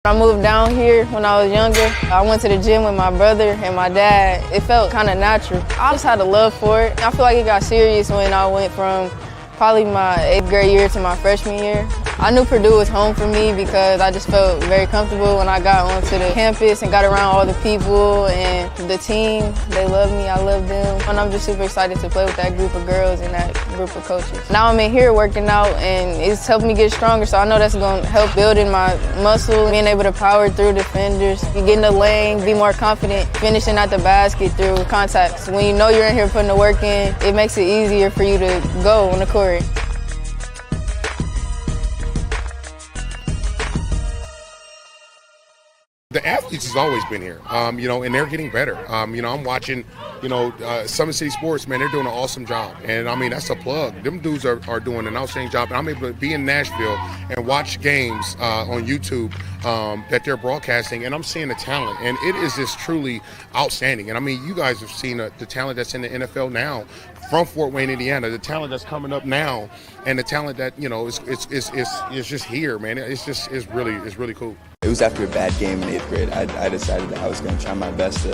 I moved down here when I was younger. I went to the gym with my brother and my dad. It felt kind of natural. I just had a love for it. I feel like it got serious when I went from probably my 8th grade year to my freshman year. I knew Purdue was home for me because I just felt very comfortable when I got onto the campus and got around all the people and the team. They love me, I love them. And I'm just super excited to play with that group of girls and that group of coaches. Now I'm in here working out and it's helped me get stronger, so I know that's going to help building my muscle, being able to power through defenders, get in the lane, be more confident, finishing at the basket through contacts. When you know you're in here putting the work in, it makes it easier for you to go on the court. The athletes has always been here, and they're getting better. I'm watching, SummitCitySports, man, they're doing an awesome job. And, that's a plug. Them dudes are doing an outstanding job. And I'm able to be in Nashville and watch games on YouTube that they're broadcasting, and I'm seeing the talent. And it is just truly outstanding. And, you guys have seen the talent that's in the NFL now from Fort Wayne, Indiana, the talent that's coming up now, and the talent that, is just here, man. It's really cool. It was after a bad game in 8th grade. I decided that I was going to try my best to,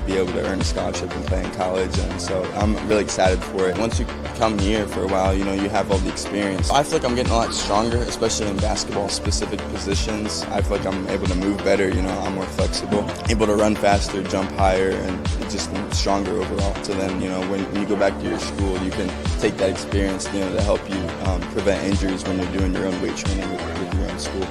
be able to earn a scholarship and play in college. And so I'm really excited for it. Once you come here for a while, you have all the experience. I feel like I'm getting a lot stronger, especially in basketball-specific positions. I feel like I'm able to move better. I'm more flexible, able to run faster, jump higher, and just stronger overall. So then, when you go back to your school, you can take that experience, to help you prevent injuries when you're doing your own weight training with your own school.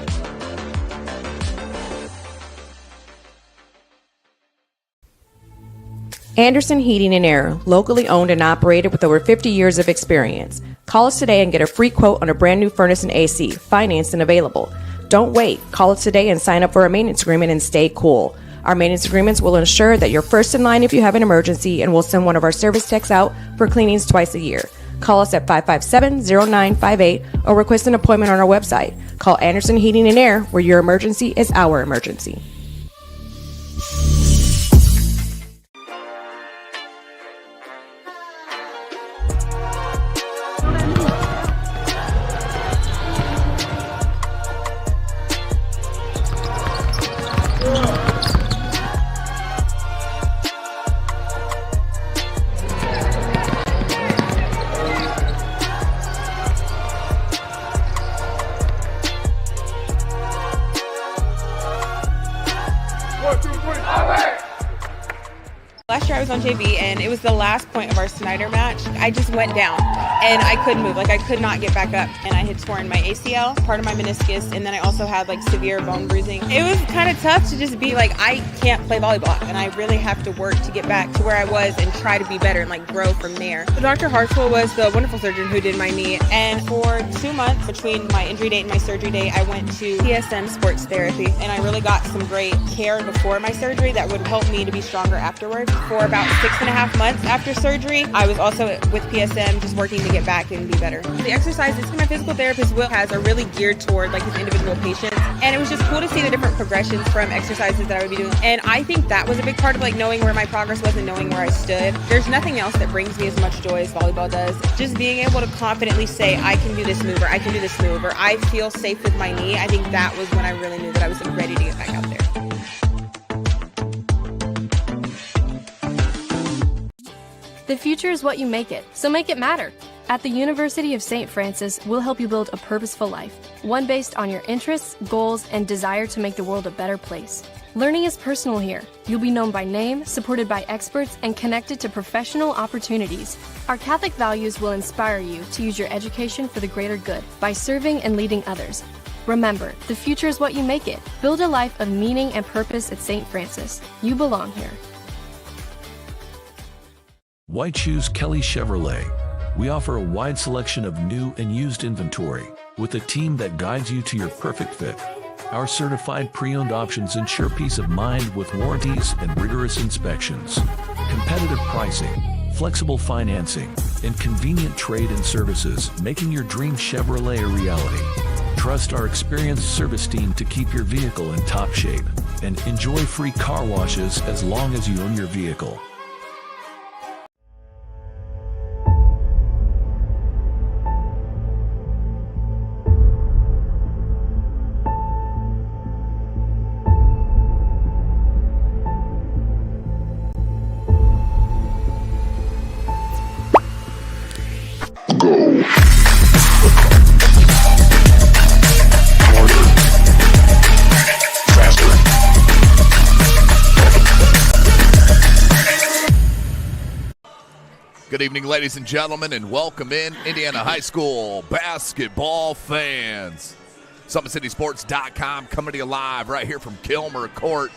Anderson Heating and Air, locally owned and operated with over 50 years of experience. Call us today and get a free quote on a brand new furnace and AC, financed and available. Don't wait. Call us today and sign up for a maintenance agreement and stay cool. Our maintenance agreements will ensure that you're first in line if you have an emergency, and we'll send one of our service techs out for cleanings twice a year. Call us at 557-0958 or request an appointment on our website. Call Anderson Heating and Air, where your emergency is our emergency. Last year I was on JV, and it was the last point of our Snider match. I just went down, and I couldn't move. I could not get back up, and I had torn my ACL, part of my meniscus, and then I also had severe bone bruising. It was kind of tough to just be I can't play volleyball, and I really have to work to get back to where I was and try to be better and grow from there. So Dr. Hartswell was the wonderful surgeon who did my knee, and for 2 months between my injury date and my surgery date, I went to PSM sports therapy, and I really got some great care before my surgery that would help me to be stronger afterwards. For about 6.5 months after surgery, I was also with PSM just working to get back and be better. The exercises my physical therapist Will has are really geared toward his individual patients, and it was just cool to see the different progressions from exercises that I would be doing. And I think that was a big part of knowing where my progress was and knowing where I stood. There's nothing else that brings me as much joy as volleyball does. Just being able to confidently say, I can do this move, or I can do this move, or I feel safe with my knee. I think that was when I really knew that I was ready to get back out there. The future is what you make it, so make it matter. At the University of St. Francis, we'll help you build a purposeful life, one based on your interests, goals, and desire to make the world a better place. Learning is personal here. You'll be known by name, supported by experts, and connected to professional opportunities. Our Catholic values will inspire you to use your education for the greater good by serving and leading others. Remember, the future is what you make it. Build a life of meaning and purpose at St. Francis. You belong here. Why choose Kelly Chevrolet? We offer a wide selection of new and used inventory with a team that guides you to your perfect fit. Our certified pre-owned options ensure peace of mind with warranties and rigorous inspections. Competitive pricing, flexible financing, and convenient trade and services, making your dream Chevrolet a reality. Trust our experienced service team to keep your vehicle in top shape, and enjoy free car washes as long as you own your vehicle. Good evening, ladies and gentlemen, and welcome in Indiana High School basketball fans. SummitCitySports.com coming to you live right here from Kilmer Court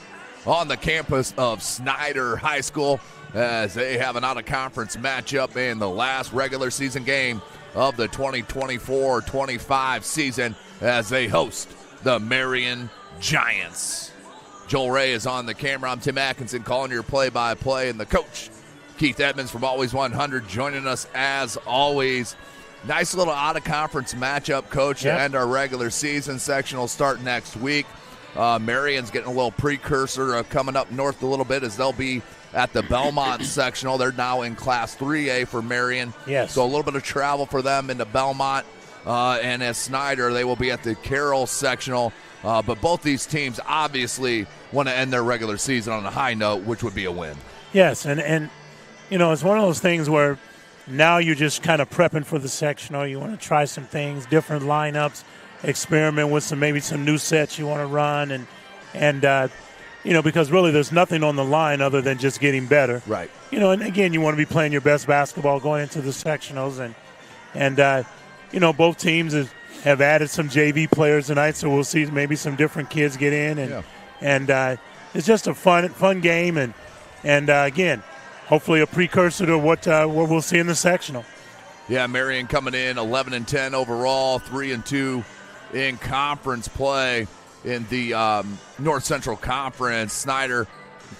on the campus of Snider High School as they have an out-of-conference matchup in the last regular season game of the 2024-25 season as they host the Marion Giants. Joel Ray is on the camera. I'm Tim Atkinson calling your play-by-play, and the coach, Keith Edmonds from Always 100, joining us as always. Nice little out-of-conference matchup, Coach, Yep. to end our regular season. Section will start next week. Marion's getting a little precursor of coming up north a little bit as they'll be at the Belmont sectional. They're now in Class 3A for Marion. Yes. So a little bit of travel for them into Belmont. And as Snider, they will be at the Carroll sectional. But both these teams obviously want to end their regular season on a high note, which would be a win. Yes, and you know, it's one of those things where now you're just kind of prepping for the sectional. You want to try some things, different lineups, experiment with maybe some new sets you want to run, and you know, because really there's nothing on the line other than just getting better. Right. You know, and again, you want to be playing your best basketball going into the sectionals, and you know, both teams have added some JV players tonight, so we'll see maybe some different kids get in, and it's just a fun game, and again, hopefully a precursor to what we'll see in the sectional. Yeah, Marion coming in 11-10 overall, 3-2 in conference play in the North Central Conference. Snider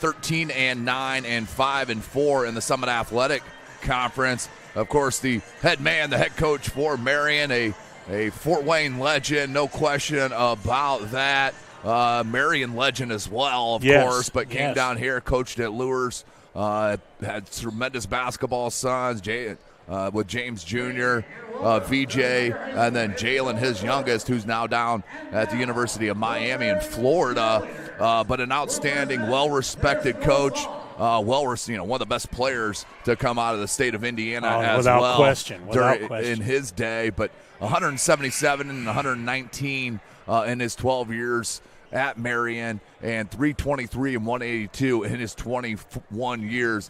13-9 and 5-4 in the Summit Athletic Conference. Of course, the head man, the head coach for Marion, a Fort Wayne legend, no question about that. Marion legend as well, of course, but came down here, coached at Lures. Had tremendous basketball sons, with James Jr., VJ, and then Jalen, his youngest, who's now down at the University of Miami in Florida. But an outstanding, well-respected coach, one of the best players to come out of the state of Indiana as well. Without question. In his day, but 177 and 119 in his 12 years at Marion, and 323 and 182 in his 21 years.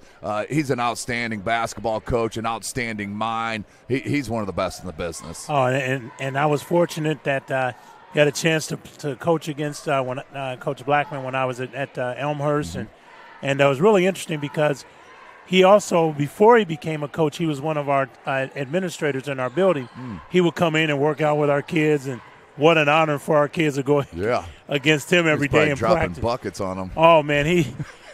He's an outstanding basketball coach, an outstanding mind. He's one of the best in the business. Oh, and I was fortunate that got a chance to coach against Coach Blackman when I was at Elmhurst, and that was really interesting because he also, before he became a coach, he was one of our administrators in our building. He would come in and work out with our kids, and what an honor for our kids to go against him every day in dropping practice. Buckets on them. Oh, man,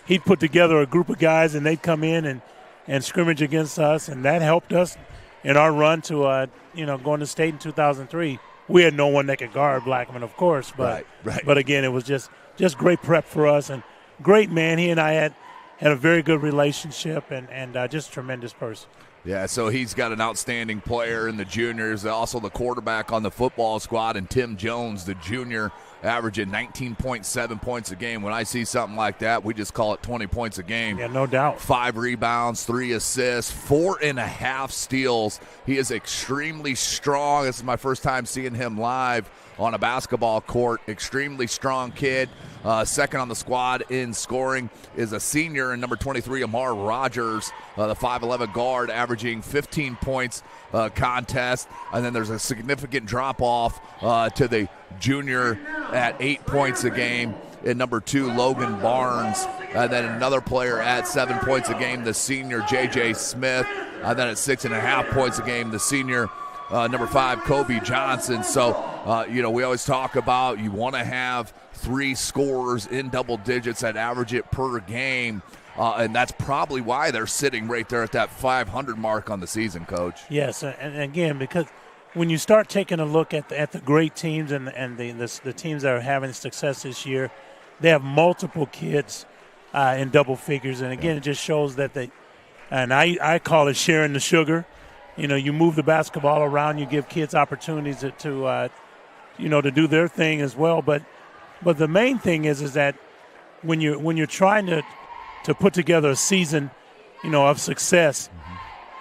he'd put together a group of guys, and they'd come in and scrimmage against us, and that helped us in our run to going to state in 2003. We had no one that could guard Blackman, of course, but but again, it was just great prep for us, and great man. He and I had a very good relationship, and just a tremendous person. Yeah, so he's got an outstanding player in the juniors, also the quarterback on the football squad, and Tim Jones, the junior, averaging 19.7 points a game. When I see something like that, we just call it 20 points a game. Yeah, no doubt. 5 rebounds, 3 assists, 4.5 steals. He is extremely strong. This is my first time seeing him live on a basketball court. Extremely strong kid. Second on the squad in scoring is a senior in number 23, Amar Rogers, the 5'11 guard, averaging 15 points contest. And then there's a significant drop-off to the junior at 8 points a game in number 2, Logan Barnes. And then another player at 7 points a game, the senior, J.J. Smith. And then at 6.5 points a game, the senior, number 5, Kobe Johnson. So, we always talk about you want to have 3 scorers in double digits that average it per game. And that's probably why they're sitting right there at that 500 mark on the season, Coach. Yes, and again, because when you start taking a look at the great teams and the teams that are having success this year, they have multiple kids in double figures. And again, it just shows that I call it sharing the sugar. You move the basketball around, you give kids opportunities to do their thing as well. But the main thing is that when you're trying to put together a season, of success,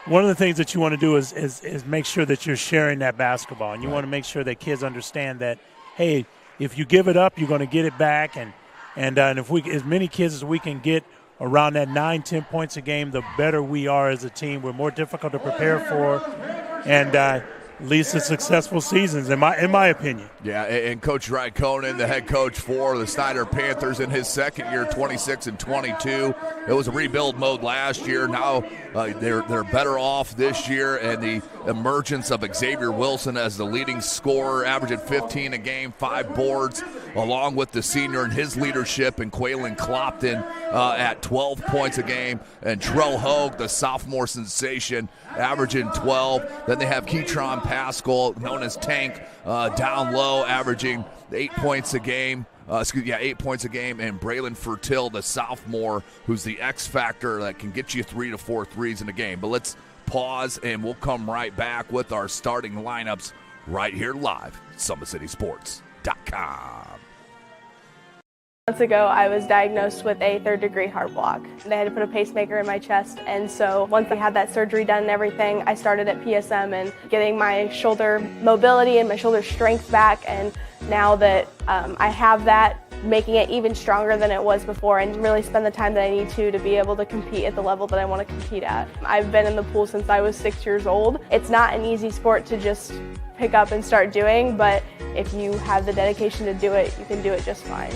one of the things that you want to do is make sure that you're sharing that basketball, and you want to make sure that kids understand that, hey, if you give it up, you're going to get it back, and if we, as many kids as we can get around that 9-10 points a game, the better we are as a team. We're more difficult to prepare for, and leads to successful seasons, in my opinion. Yeah, and Coach Raikkonen, the head coach for the Snider Panthers in his second year, 26-22. It was a rebuild mode last year. Now they're better off this year, and the emergence of Xavier Wilson as the leading scorer, averaging 15 a game, 5 boards, along with the senior and his leadership, and Quaylen Clopton at 12 points a game, and Trell Hogue, the sophomore sensation, averaging 12. Then they have Keytron Pascal, known as Tank, down low, averaging 8 points a game. 8 points a game, and Braylon Fertil, the sophomore, who's the X factor that can get you 3 to 4 threes in a game. But let's pause, and we'll come right back with our starting lineups right here live at SummitCitySports.com. Months ago, I was diagnosed with a 3rd-degree heart block. They had to put a pacemaker in my chest, and so once I had that surgery done and everything, I started at PSM and getting my shoulder mobility and my shoulder strength back, and now that I have that, making it even stronger than it was before, and really spend the time that I need to be able to compete at the level that I want to compete at. I've been in the pool since I was 6 years old. It's not an easy sport to just pick up and start doing, but if you have the dedication to do it, you can do it just fine.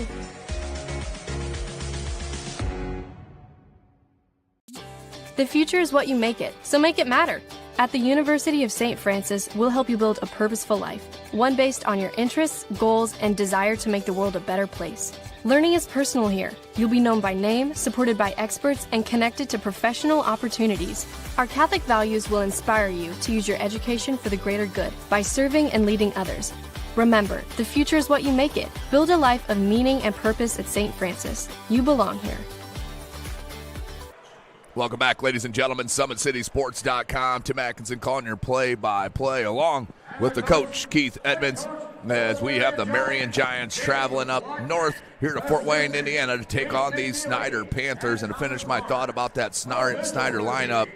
The future is what you make it, so make it matter. At the University of St. Francis, we'll help you build a purposeful life, one based on your interests, goals, and desire to make the world a better place. Learning is personal here. You'll be known by name, supported by experts, and connected to professional opportunities. Our Catholic values will inspire you to use your education for the greater good by serving and leading others. Remember, the future is what you make it. Build a life of meaning and purpose at St. Francis. You belong here. Welcome back, ladies and gentlemen. SummitCitySports.com. Tim Atkinson calling your play-by-play along with the coach, Keith Edmonds, as we have the Marion Giants traveling up north here to Fort Wayne, Indiana, to take on these Snider Panthers. And to finish my thought about that Snider lineup,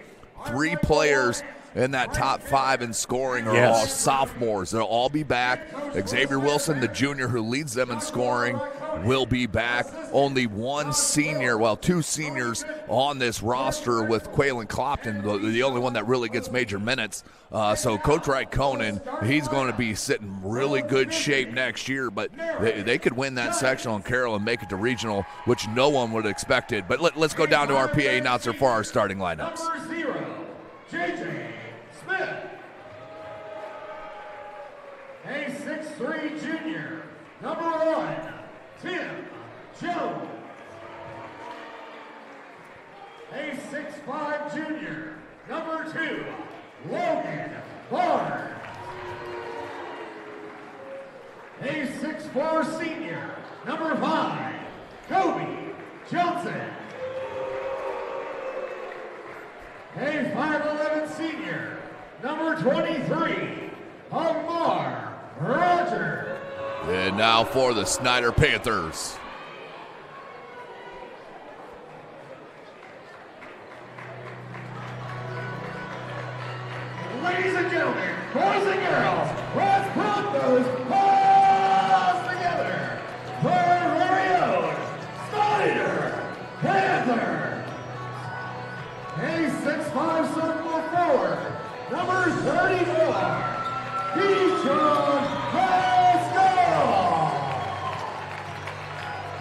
3 players in that top 5 in scoring are all sophomores. They'll all be back. Xavier Wilson, the junior who leads them in scoring, will be back. Only 1 senior, well, 2 seniors on this roster, with Quaylen Clopton, the only one that really gets major minutes. So Coach Raikkonen, he's going to be sitting really good shape next year, but they could win that sectional in Carroll and make it to regional, which no one would have expected. But let's go down to our PA announcer for our starting lineups. Number 0, J.J. Smith. A 6'3" junior. Number 1, Tim Jones. A 6'5" junior. Number 2, Logan Barnes. A 6'4" senior. Number 5, Kobe Johnson. A 5'11" senior. Number 23, Amar Rogers. And now for the Snider Panthers. Ladies and gentlemen, boys and girls, let's put those paws together for our very own Snider Panther. A 6'5" sophomore forward, number 34, Keytron Pascal.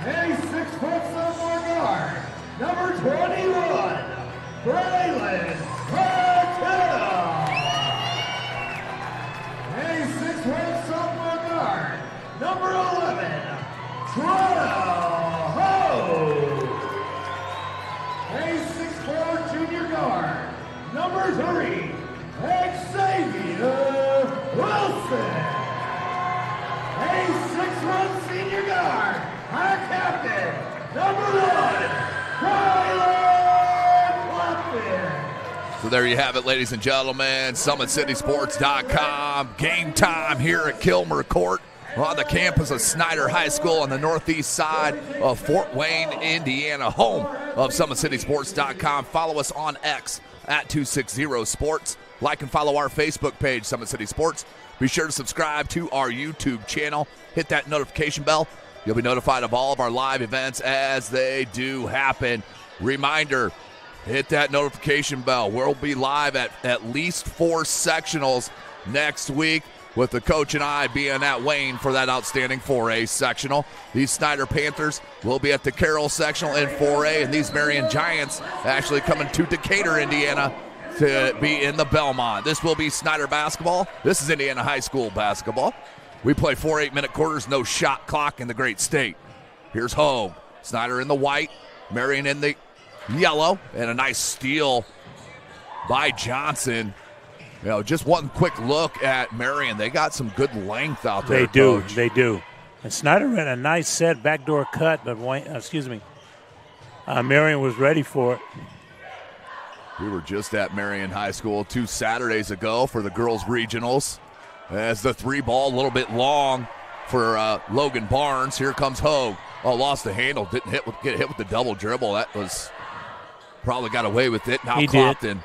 A 6-foot sophomore guard, number 21, Braylon Fertil. A 6'1" sophomore guard, number 11, Trell Hogue. A 6'4" junior guard, number 3, Xavier Wilson. A 6'1" senior guard, our captain, number 1, Quaylen Clopton. So there you have it, ladies and gentlemen. SummitCitySports.com. Game time here at Kilmer Court on the campus of Snider High School on the northeast side of Fort Wayne, Indiana, home of SummitCitySports.com. Follow us on X at 260 Sports. Like and follow our Facebook page, Summit City Sports. Be sure to subscribe to our YouTube channel. Hit that notification bell. You'll be notified of all of our live events as they do happen. Reminder, hit that notification bell. We'll be live at least 4 sectionals next week, with the coach and I being at Wayne for that outstanding 4A sectional. These Snider Panthers will be at the Carroll sectional in 4A, and these Marion Giants actually coming to Decatur, Indiana, to be in the Belmont. This will be Snider basketball. This is Indiana High School basketball. We play 4 8-minute quarters, no shot clock in the great state. Here's Hogue. Snider in the white, Marion in the yellow, and a nice steal by Johnson. You know, just one quick look at Marion. They got some good length out there. They do. And Snider ran a nice set backdoor cut, but Marion was ready for it. We were just at Marion High School 2 Saturdays ago for the girls' regionals. As the 3 ball, a little bit long for Logan Barnes. Here comes Hogue. Oh, lost the handle. Didn't get hit with the double dribble. That was probably got away with it. Now Clopton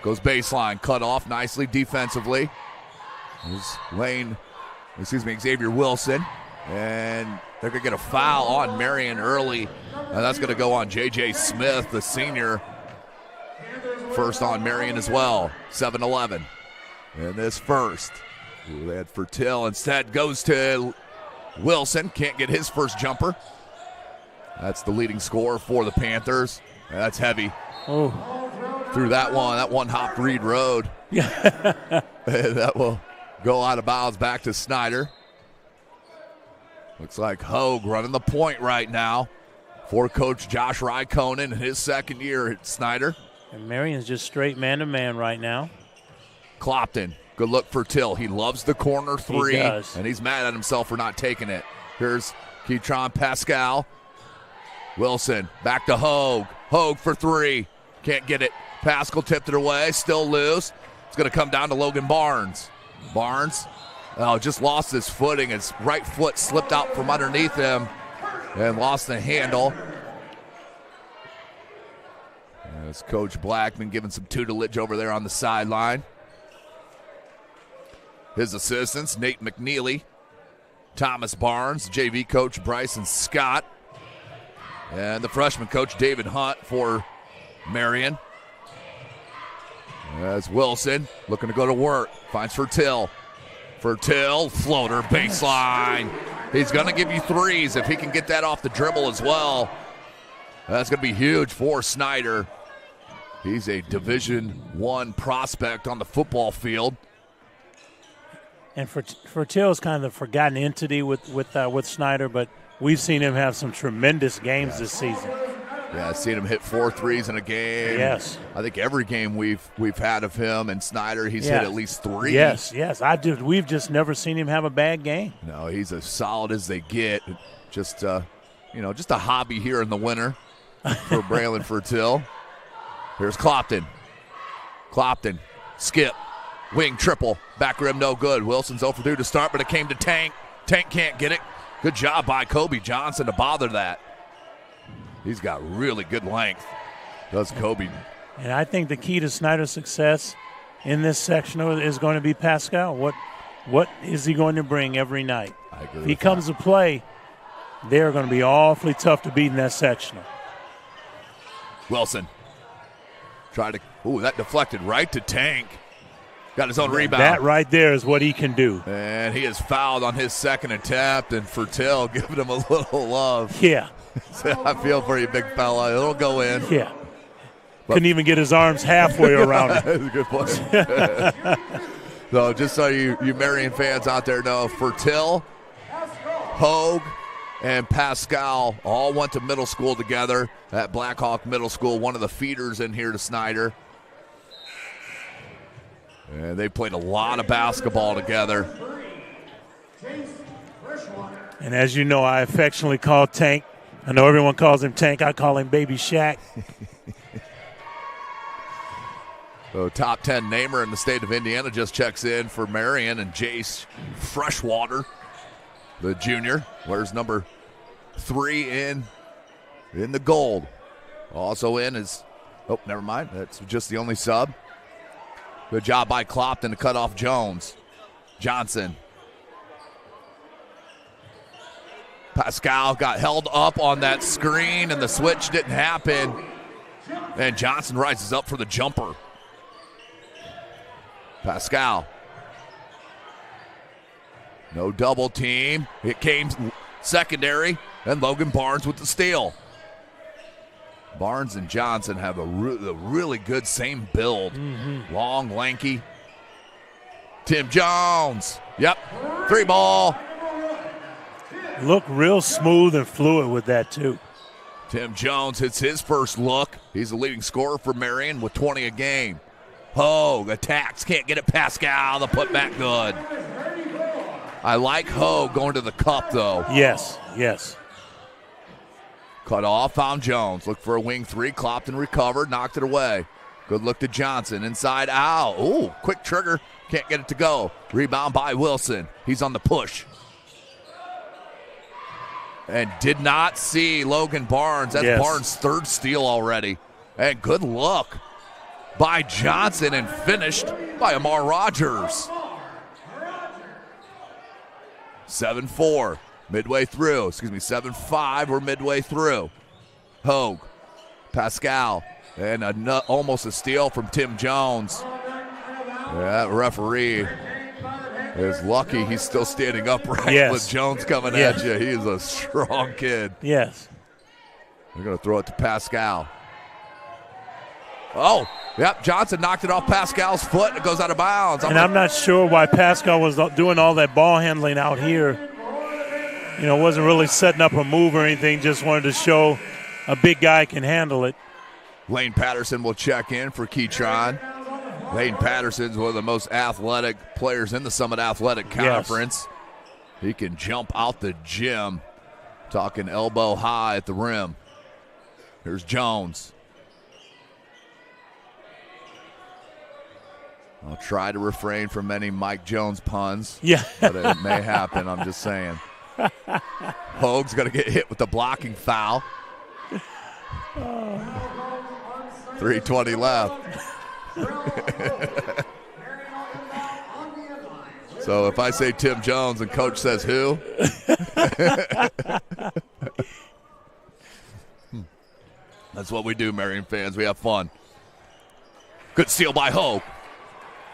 goes baseline, cut off nicely defensively. Xavier Wilson. And they're going to get a foul on Marion early. And that's going to go on J.J. Smith, the senior. First on Marion as well, 7-11. And this first, they had Fertil. Instead goes to Wilson. Can't get his first jumper. That's the leading scorer for the Panthers. That's heavy. Through that one hopped Reed Road. Yeah. That will go out of bounds back to Snider. Looks like Hogue running the point right now for Coach Josh Rykonen in his second year at Snider. And Marion's just straight man-to-man right now. Clopton, good look for Till. He loves the corner 3, he does. And he's mad at himself for not taking it. Here's Keitron Pascal. Wilson, back to Hogue. Hogue for 3. Can't get it. Pascal tipped it away, still loose. It's going to come down to Logan Barnes. Barnes, just lost his footing. His right foot slipped out from underneath him and lost the handle. As Coach Blackman giving some tutelage over there on the sideline. His assistants, Nate McNeely, Thomas Barnes, JV coach Bryson Scott, and the freshman coach David Hunt for Marion. As Wilson looking to go to work, finds Fertil. Fertil, floater, baseline. He's going to give you 3s if he can get that off the dribble as well. That's going to be huge for Snider. He's a Division I prospect on the football field. And Fertil's kind of the forgotten entity with Snider, but we've seen him have some tremendous games this season. Yeah, I've seen him hit 4 threes in a game. Yes. I think every game we've had of him and Snider, he's hit at least 3. Yes. We've just never seen him have a bad game. No, he's as solid as they get. Just a hobby here in the winter for Braylon Fertil. Here's Clopton. Clopton, skip, wing triple, back rim no good. Wilson's 0 for 2 to start, but it came to Tank. Tank can't get it. Good job by Kobe Johnson to bother that. He's got really good length, does Kobe. And I think the key to Snider's success in this sectional is going to be Pascal. What is he going to bring every night? I agree. If he comes to play, they're going to be awfully tough to beat in that sectional. Wilson. That deflected right to Tank. Got his own rebound. That right there is what he can do. And he is fouled on his second attempt, and Fertil giving him a little love. Yeah. I feel for you, big fella. It'll go in. Yeah. Couldn't even get his arms halfway around him. That's a good point. So just so you Marion fans out there know, Fertil, Hogue, and Pascal all went to middle school together at Blackhawk Middle School, one of the feeders in here to Snider. And they played a lot of basketball together. And as you know, I affectionately call Tank. I know everyone calls him Tank. I call him Baby Shaq. So top 10 namer in the state of Indiana just checks in for Marion, and Jace Freshwater, the junior, wears number 3 in the gold. Also in is Oh, never mind. That's just the only sub. Good job by Clopton to cut off Jones. Johnson. Pascal got held up on that screen, and the switch didn't happen. And Johnson rises up for the jumper. Pascal. No double team. It came secondary, and Logan Barnes with the steal. Barnes and Johnson have a really good same build. Long, lanky. Tim Jones. Yep. 3 ball. Look real smooth and fluid with that, too. Tim Jones hits his first look. He's the leading scorer for Marion with 20 a game. Hogue attacks. Can't get it. Pascal. The putback good. I like Hogue going to the cup, though. Yes, yes. Cut off, found Jones. Looked for a wing 3. Clopton recovered, knocked it away. Good look to Johnson. Inside out. Ooh, quick trigger. Can't get it to go. Rebound by Wilson. He's on the push. And did not see Logan Barnes. That's Barnes' 3rd steal already. And good look by Johnson and finished by Amar Rogers. 7-4. Midway through. 7-5. We're midway through. Hogue. Pascal. And almost a steal from Tim Jones. That referee is lucky he's still standing upright with Jones coming at you. He is a strong kid. Yes. We're going to throw it to Pascal. Oh, yep, Johnson knocked it off Pascal's foot. It goes out of bounds. I'm not sure why Pascal was doing all that ball handling out here. You know, wasn't really setting up a move or anything, just wanted to show a big guy can handle it. Lane Patterson will check in for Keytron. Lane Patterson's one of the most athletic players in the Summit Athletic Conference. Yes. He can jump out the gym, talking elbow high at the rim. Here's Jones. I'll try to refrain from any Mike Jones puns. Yeah. But it may happen, I'm just saying. Hogue's going to get hit with the blocking foul. 3:20 left. So if I say Tim Jones and Coach says who? That's what we do, Marion fans. We have fun. Good steal by Hogue.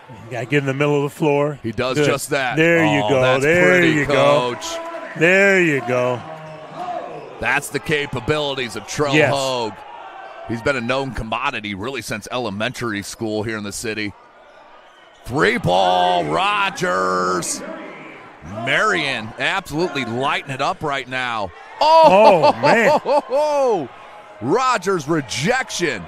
You got to get in the middle of the floor. He does just that. There you go. That's there pretty, you Coach. Go. There you go. That's the capabilities of Trell Hogue. He's been a known commodity really since elementary school here in the city. 3-ball, Rogers. Marion absolutely lighting it up right now. Oh man. Rogers rejection.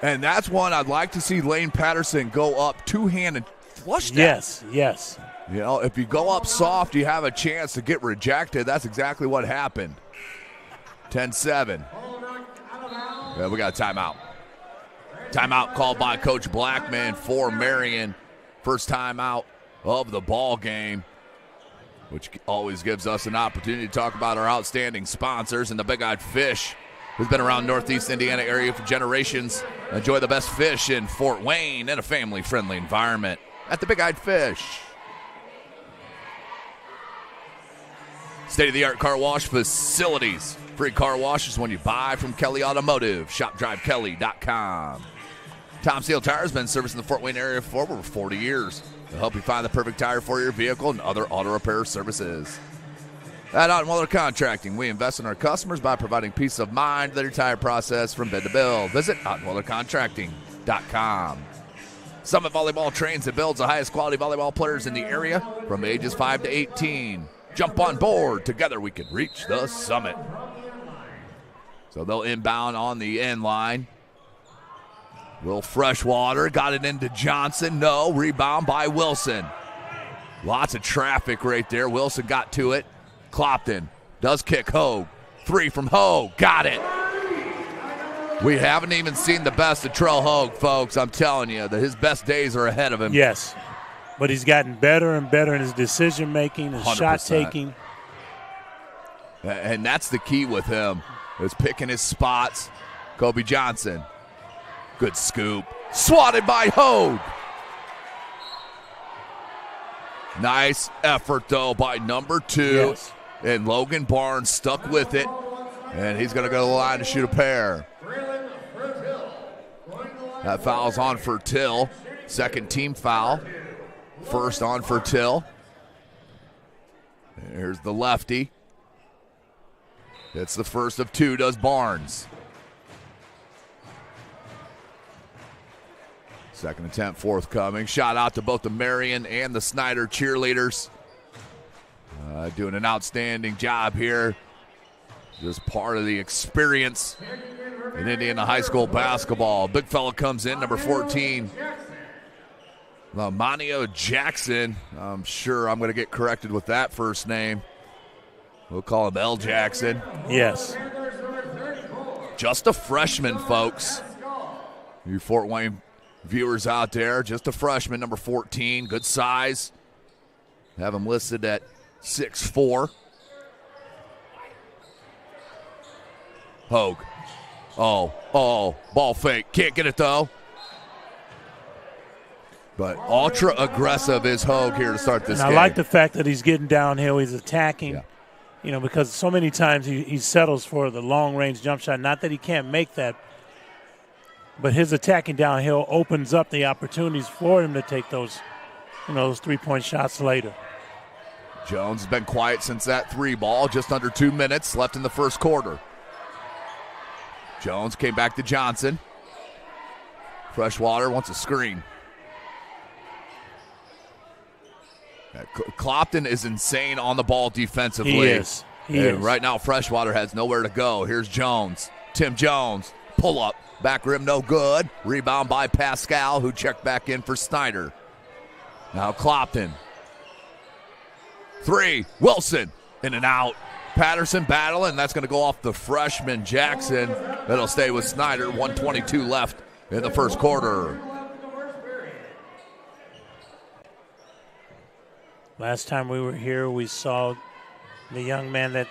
And that's one I'd like to see Lane Patterson go up two-handed flush that. Yes. You know, if you go up soft, you have a chance to get rejected. That's exactly what happened. 10-7. Yeah, we got a timeout. Timeout called by Coach Blackman for Marion. First timeout of the ball game, which always gives us an opportunity to talk about our outstanding sponsors and the Big Eyed Fish, who's been around Northeast Indiana area for generations. Enjoy the best fish in Fort Wayne in a family-friendly environment at the Big Eyed Fish. State-of-the-art car wash facilities. Free car washes when you buy from Kelly Automotive. ShopDriveKelly.com. Tom Steele Tire has been servicing the Fort Wayne area for over 40 years. They'll help you find the perfect tire for your vehicle and other auto repair services. At Ottenweiler Contracting, we invest in our customers by providing peace of mind to their tire process from bid to build. Visit OttenweilerContracting.com. Summit Volleyball trains and builds the highest quality volleyball players in the area from ages 5 to 18. Jump on board. Together we can reach the summit. So they'll inbound on the end line. Will Freshwater got it into Johnson. No. Rebound by Wilson. Lots of traffic right there. Wilson got to it. Clopton does kick Hogue. 3 from Hogue. Got it. We haven't even seen the best of Trell Hogue, folks. I'm telling you that his best days are ahead of him. Yes. But he's gotten better and better in his decision-making, his 100%. shot-taking. And that's the key with him, is picking his spots. Kobe Johnson. Good scoop. Swatted by Hogue. Nice effort, though, by number 2. Yes. And Logan Barnes stuck with it. And he's going to go to the line to shoot a pair. That foul's on for Till. Second team foul. First on for Till. Here's the lefty. It's the first of 2, does Barnes. Second attempt forthcoming. Shout out to both the Marion and the Snider cheerleaders. Doing an outstanding job here. Just part of the experience in Indiana high school basketball. Big fella comes in, number 14. Lamonio Jackson. I'm sure I'm going to get corrected with that first name. We'll call him L. Jackson. Yes. Just a freshman, folks. You Fort Wayne viewers out there, just a freshman, number 14. Good size. Have him listed at 6'4". Hogue. Oh, ball fake. Can't get it, though. But ultra aggressive is Hogue here to start this game. I like the fact that he's getting downhill. He's attacking, because so many times he settles for the long-range jump shot. Not that he can't make that, but his attacking downhill opens up the opportunities for him to take those, those three-point shots later. Jones has been quiet since that 3 ball. Just under 2 minutes left in the first quarter. Jones came back to Johnson. Freshwater wants a screen. Clopton is insane on the ball defensively. He is. Right now, Freshwater has nowhere to go. Here's Jones. Tim Jones. Pull up. Back rim, no good. Rebound by Pascal, who checked back in for Snider. Now Clopton. 3. Wilson. In and out. Patterson battling. That's going to go off the freshman Jackson. That'll stay with Snider. 1:22 left in the first quarter. Last time we were here, we saw the young man that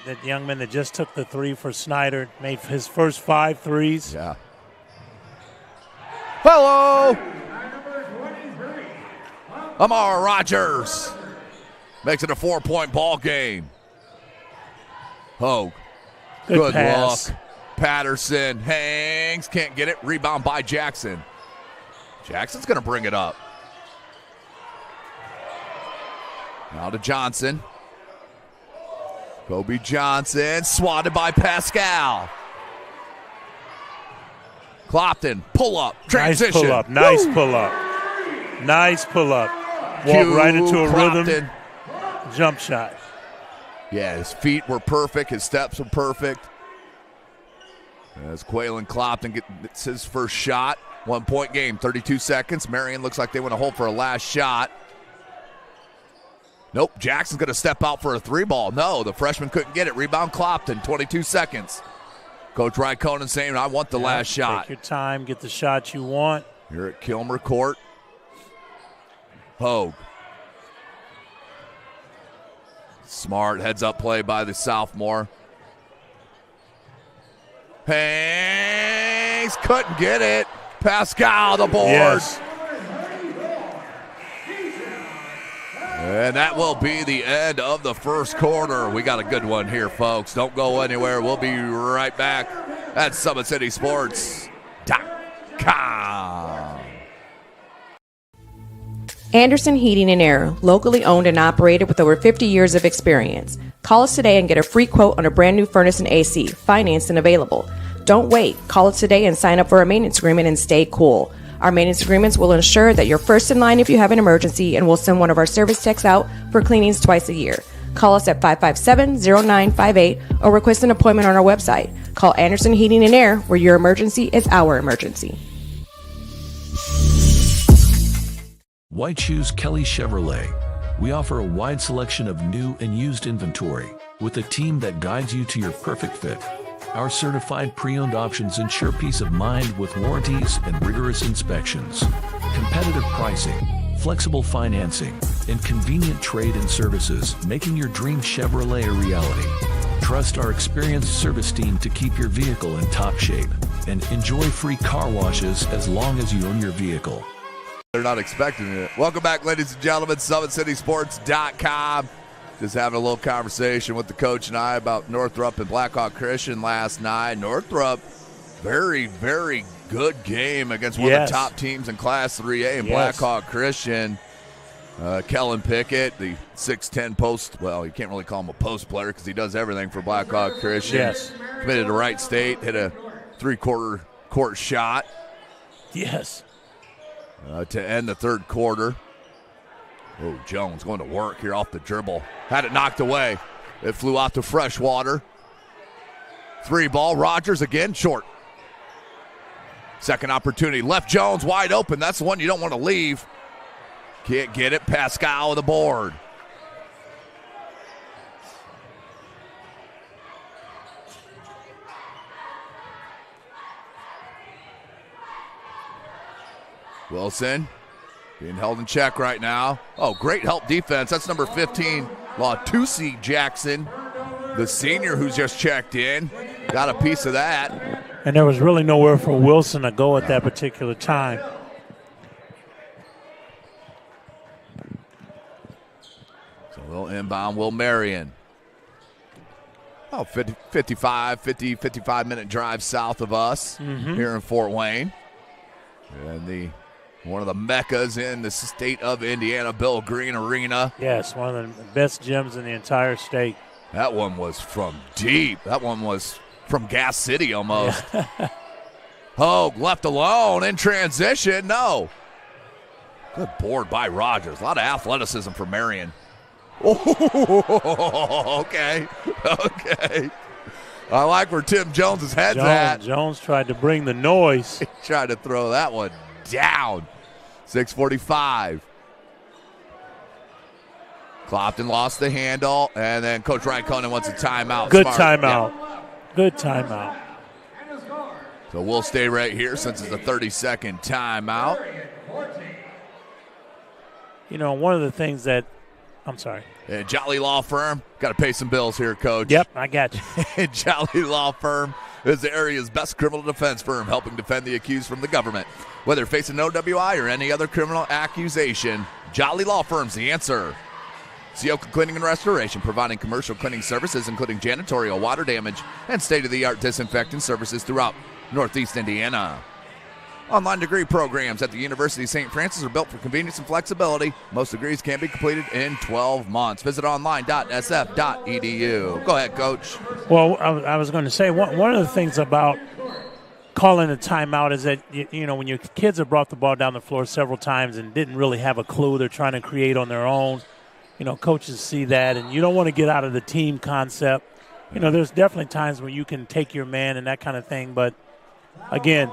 just took the 3 for Snider, made his first 5 threes. Yeah. Hello! Amara Rogers makes it a 4-point ball game. Hogue. Good pass. look. Patterson hangs, can't get it. Rebound by Jackson. Jackson's going to bring it up. Now to Johnson. Kobe Johnson, swatted by Pascal. Clopton, pull up, transition. Nice pull up. Walk right into a rhythm. Jump shot. Yeah, his feet were perfect. His steps were perfect. As Quaylen Clopton gets his first shot. 1-point game, 32 seconds. Marion looks like they want to hold for a last shot. Nope, Jackson's going to step out for a 3-ball. No, the freshman couldn't get it. Rebound Clopton, 22 seconds. Coach Raikkonen saying, I want the last shot. Take your time, get the shot you want. Here at Kilmer Court. Hogue. Smart heads-up play by the sophomore. Hangs, couldn't get it. Pascal, the board. Yes. And that will be the end of the first quarter. We got a good one here, folks. Don't go anywhere. We'll be right back at SummitCitySports.com. Anderson Heating and Air, locally owned and operated with over 50 years of experience. Call us today and get a free quote on a brand new furnace and AC, financed and available. Don't wait. Call us today and sign up for a maintenance agreement and stay cool. Our maintenance agreements will ensure that you're first in line if you have an emergency, and we'll send one of our service techs out for cleanings twice a year. Call us at 557-0958 or request an appointment on our website. Call Anderson Heating and Air, where your emergency is our emergency. Why choose Kelly Chevrolet? We offer a wide selection of new and used inventory with a team that guides you to your perfect fit. Our certified pre-owned options ensure peace of mind with warranties and rigorous inspections. Competitive pricing, flexible financing, and convenient trade and services, making your dream Chevrolet a reality. Trust our experienced service team to keep your vehicle in top shape. and enjoy free car washes as long as you own your vehicle. They're not expecting it. Welcome back, ladies and gentlemen. SummitCitySports.com. Just having a little conversation with the coach and I about Northrop and Blackhawk Christian last night. Northrop, very, very good game against one of the top teams in Class 3A and Blackhawk Christian. Kellen Pickett, the 6'10 post, well, you can't really call him a post player because he does everything for Blackhawk Christian. Yes. Committed to Wright State, hit a three-quarter court shot. Yes. To end the third quarter. Oh, Jones going to work here off the dribble. Had it knocked away. It flew out to Freshwater. 3 ball. Rogers again, short. Second opportunity. Left Jones wide open. That's the one you don't want to leave. Can't get it. Pascal with the board. Wilson being held in check right now. Oh, great help defense. That's number 15, Latusi Jackson, the senior who's just checked in. Got a piece of that. And there was really nowhere for Wilson to go at that particular time. So they'll inbound Will Marion. Oh, 55-minute drive south of us here in Fort Wayne. And one of the meccas in the state of Indiana, Bill Green Arena. Yes, one of the best gyms in the entire state. That one was from deep. That one was from Gas City almost. Yeah. Hogue left alone in transition. No. Good board by Rogers. A lot of athleticism for Marion. Oh, okay. I like where Tim Jones' head's at. Jones tried to bring the noise. He tried to throw that one down. 6:45. Clopton lost the handle, and then Coach Ryan Conan wants a timeout. Good timeout. Yeah. Good timeout. So we'll stay right here since it's a 30-second timeout. You know, one of the things that I'm sorry. Jolly Law Firm. Got to pay some bills here, Coach. Yep, I got you. Jolly Law Firm is the area's best criminal defense firm, helping defend the accused from the government. Whether facing an OWI or any other criminal accusation, Jolly Law Firm's the answer. Sioka Cleaning and Restoration, providing commercial cleaning services, including janitorial, water damage, and state-of-the-art disinfecting services throughout Northeast Indiana. Online degree programs at the University of St. Francis are built for convenience and flexibility. Most degrees can be completed in 12 months. Visit online.sf.edu. Go ahead, Coach. Well, I was going to say, one of the things about calling a timeout is that, you know, when your kids have brought the ball down the floor several times and didn't really have a clue they're trying to create on their own, you know, coaches see that, and you don't want to get out of the team concept. You know, there's definitely times where you can take your man and that kind of thing, but, again,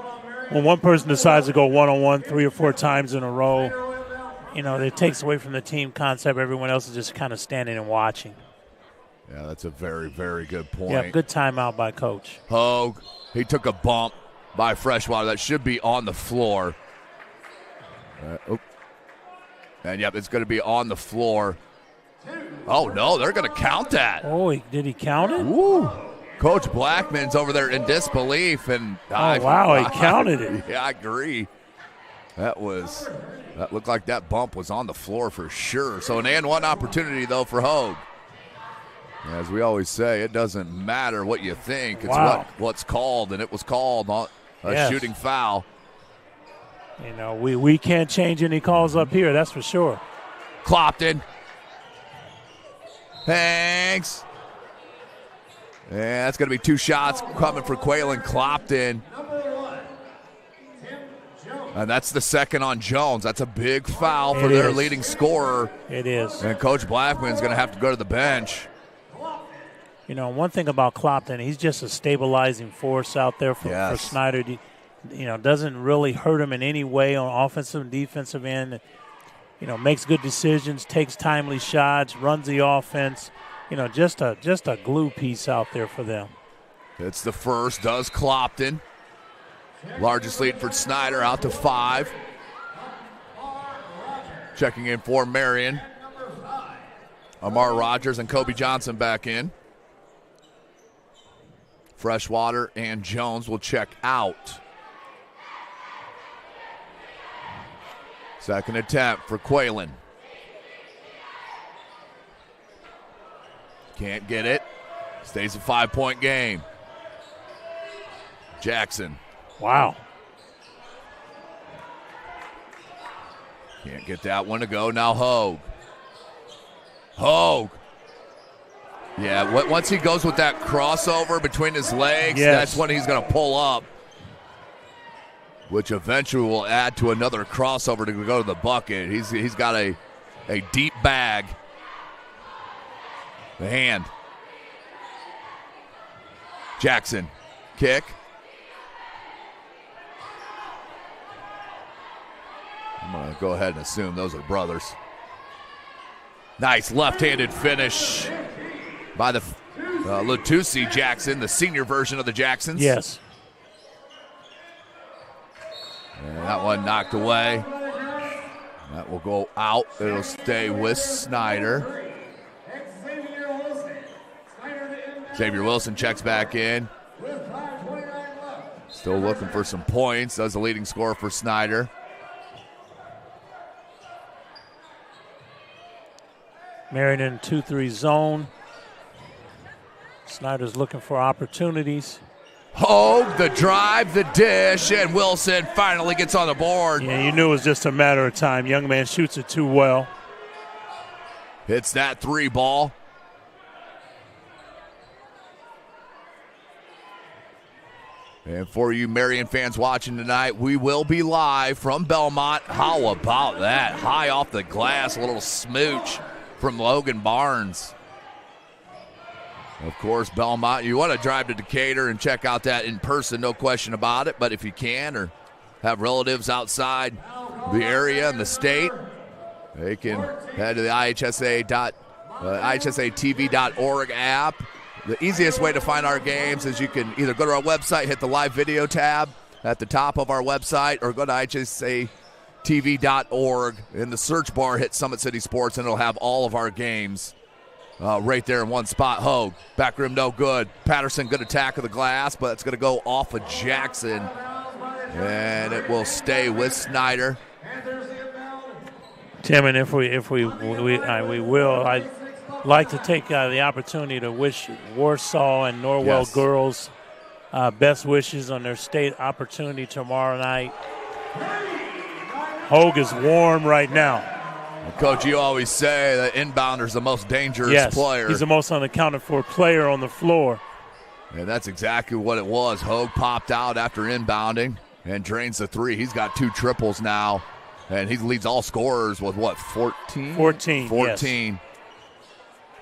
when one person decides to go one-on-one 3 or 4 times in a row, you know, it takes away from the team concept. Everyone else is just kind of standing and watching. Yeah, that's a very, very good point. Yeah, good timeout by Coach. Hogue, he took a bump by Freshwater. That should be on the floor. And, yep, it's going to be on the floor. Oh, no, they're going to count that. Oh, did he count it? Ooh. Coach Blackman's over there in disbelief. And wow, he counted it. Yeah, I agree. That looked like that bump was on the floor for sure. So an and one opportunity, though, for Hogue. As we always say, it doesn't matter what you think. It's what's called, and it was called on a shooting foul. You know, we can't change any calls up here, that's for sure. Clopton. Thanks. Yeah, that's going to be 2 shots coming for Quaylen Clopton. And that's the second on Jones. That's a big foul for their leading scorer. It is. And Coach Blackman's going to have to go to the bench. You know, one thing about Clopton, he's just a stabilizing force out there for Snider. You know, doesn't really hurt him in any way on offensive and defensive end. You know, makes good decisions, takes timely shots, runs the offense. You know, just a glue piece out there for them. It's the first, does Clopton. Largest lead for Snider, out to 5. Checking in for Marion. Amar Rogers and Kobe Johnson back in. Freshwater and Jones will check out. Second attempt for Quaylen. Can't get it. Stays a 5-point game. Jackson. Wow. Can't get that one to go. Now Hogue. Hogue. Yeah, once he goes with that crossover between his legs, that's when he's going to pull up, which eventually will add to another crossover to go to the bucket. He's got a deep bag. The hand. Jackson. Kick. I'm going to go ahead and assume those are brothers. Nice left-handed finish by the Latusi Jackson, the senior version of the Jacksons. Yes. And that one knocked away. That will go out. It'll stay with Snider. Xavier Wilson checks back in. Still looking for some points. Does the leading scorer for Snider. Marion in 2-3 zone. Snider's looking for opportunities. Hogue, the drive, the dish, and Wilson finally gets on the board. Yeah, you knew it was just a matter of time. Young man shoots it too well. Hits that 3 ball. And for you Marion fans watching tonight, we will be live from Belmont. How about that? High off the glass, a little smooch from Logan Barnes. Of course, Belmont, you want to drive to Decatur and check out that in person, no question about it. But if you can or have relatives outside the area and the state, they can head to the IHSATV.org app. The easiest way to find our games is you can either go to our website, hit the live video tab at the top of our website, or go to IHSATV.org. In the search bar, hit Summit City Sports, and it'll have all of our games right there in one spot. Hogue, back rim, no good. Patterson, good attack of the glass, but it's going to go off of Jackson, and it will stay with Snider. Tim, and if we will, I'd like to take the opportunity to wish Warsaw and Norwell girls best wishes on their state opportunity tomorrow night. Hogue is warm right now. Coach, you always say that inbounder's the most dangerous player. He's the most unaccounted for player on the floor. And that's exactly what it was. Hogue popped out after inbounding and drains the 3. He's got 2 triples now, and he leads all scorers with, 14? 14, yes.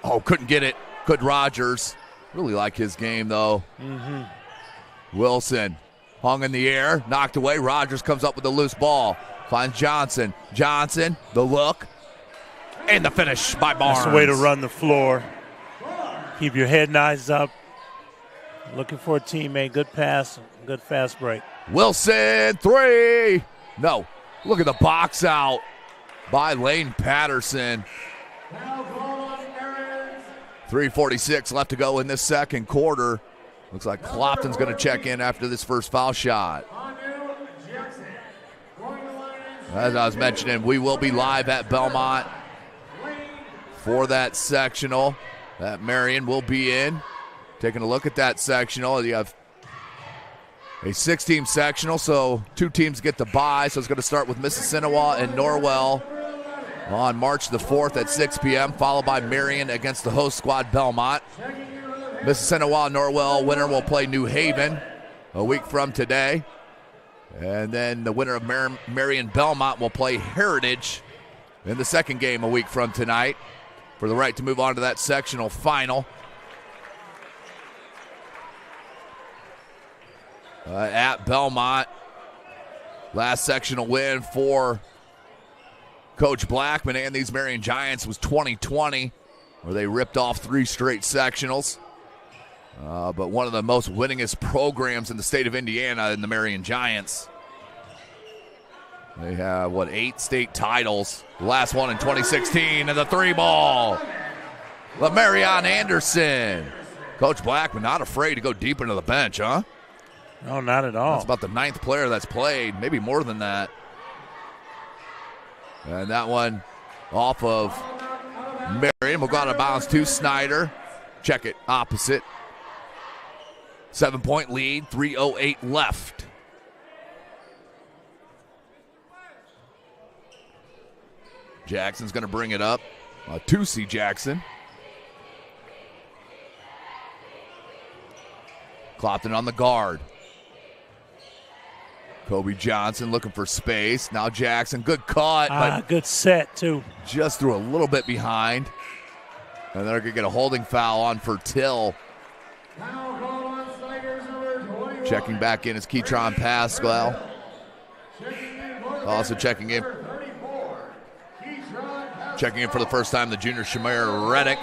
Oh, couldn't get it. Good Rogers. Really like his game, though. Mm-hmm. Wilson hung in the air, knocked away. Rogers comes up with a loose ball. Finds Johnson. Johnson, the look, and the finish by Barnes. That's the way to run the floor. Keep your head and eyes up. Looking for a teammate. Good pass, good fast break. Wilson, 3. No. Look at the box out by Lane Patterson. 3:46 left to go in this second quarter. Looks like Clopton's going to check in after this first foul shot. As I was mentioning, we will be live at Belmont for that sectional that Marion will be in. Taking a look at that sectional. You have a 6-team sectional, so 2 teams get the bye. So it's going to start with Mississinewa and Norwell on March the 4th at 6 p.m., followed by Marion against the host squad, Belmont. Mississinewa Norwell winner will play New Haven a week from today. And then the winner of Marion Belmont will play Heritage in the second game a week from tonight for the right to move on to that sectional final. At Belmont, last sectional win for Coach Blackman and these Marion Giants was 2020, where they ripped off 3 straight sectionals. But one of the most winningest programs in the state of Indiana in the Marion Giants. They have, 8 state titles. The last one in 2016, and the 3 ball. LaMarion Anderson. Coach Blackman not afraid to go deep into the bench, huh? No, not at all. That's about the 9th player that's played, maybe more than that. And that one off of Marion will go out of bounds to Snider. Check it, opposite. 7-point lead, 3:08 left. Jackson's going to bring it up. Tusi Jackson. Clopton on the guard. Kobe Johnson looking for space. Now Jackson, good cut. But good set, too. Just threw a little bit behind. And they're going to get a holding foul on for Till. Checking back in is Keytron Pascal. Also checking in. Checking in for the first time, the junior Shamir Reddick.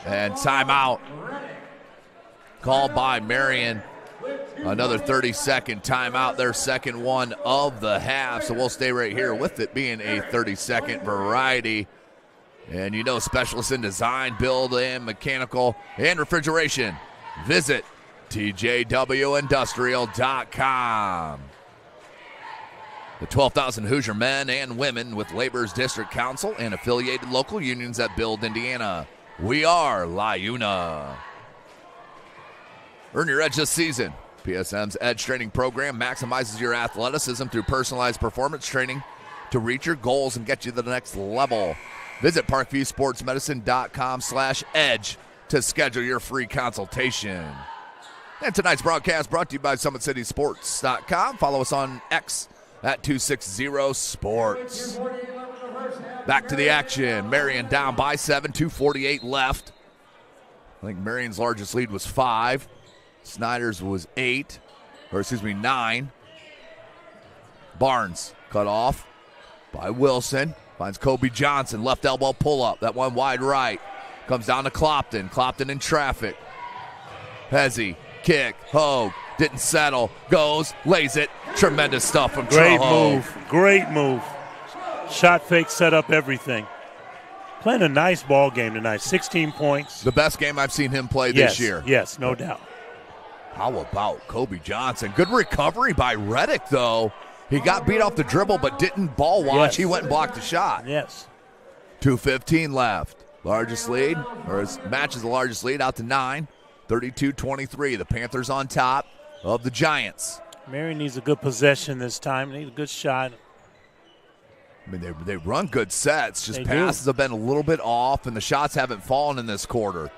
And timeout called by Marion. Another 30-second timeout, their second one of the half. So we'll stay right here with it being a 30-second variety. And you know, specialists in design, build, and mechanical, and refrigeration. Visit TJWindustrial.com. The 12,000 Hoosier men and women with Labor's District Council and affiliated local unions that build Indiana. We are LIUNA. Earn your edge this season. PSM's Edge Training Program maximizes your athleticism through personalized performance training to reach your goals and get you to the next level. Visit parkviewsportsmedicine.com/edge to schedule your free consultation. And tonight's broadcast brought to you by SummitCitySports.com. Follow us on X at 260sports. Back to the action. Marion down by 7, 2:48 left. I think Marion's largest lead was 5. Snider's was 9. Barnes cut off by Wilson. Finds Kobe Johnson, left elbow pull-up. That one wide right. Comes down to Clopton. Clopton in traffic. Hezzy, kick, Hogue, didn't settle. Goes, lays it. Tremendous stuff from Troho. Great move. Shot fake, set up everything. Playing a nice ball game tonight. 16 points. The best game I've seen him play this year. Yes, no doubt. How about Kobe Johnson? Good recovery by Reddick, though. He got beat off the dribble but didn't ball watch. Yes. He went and blocked the shot. Yes. 2:15 left. Largest lead, or matches the largest lead out to 9. 32-23. The Panthers on top of the Giants. Marion needs a good possession this time. Needs a good shot. I mean, they run good sets. Just passes do. have been a little bit off, and the shots haven't fallen in this quarter.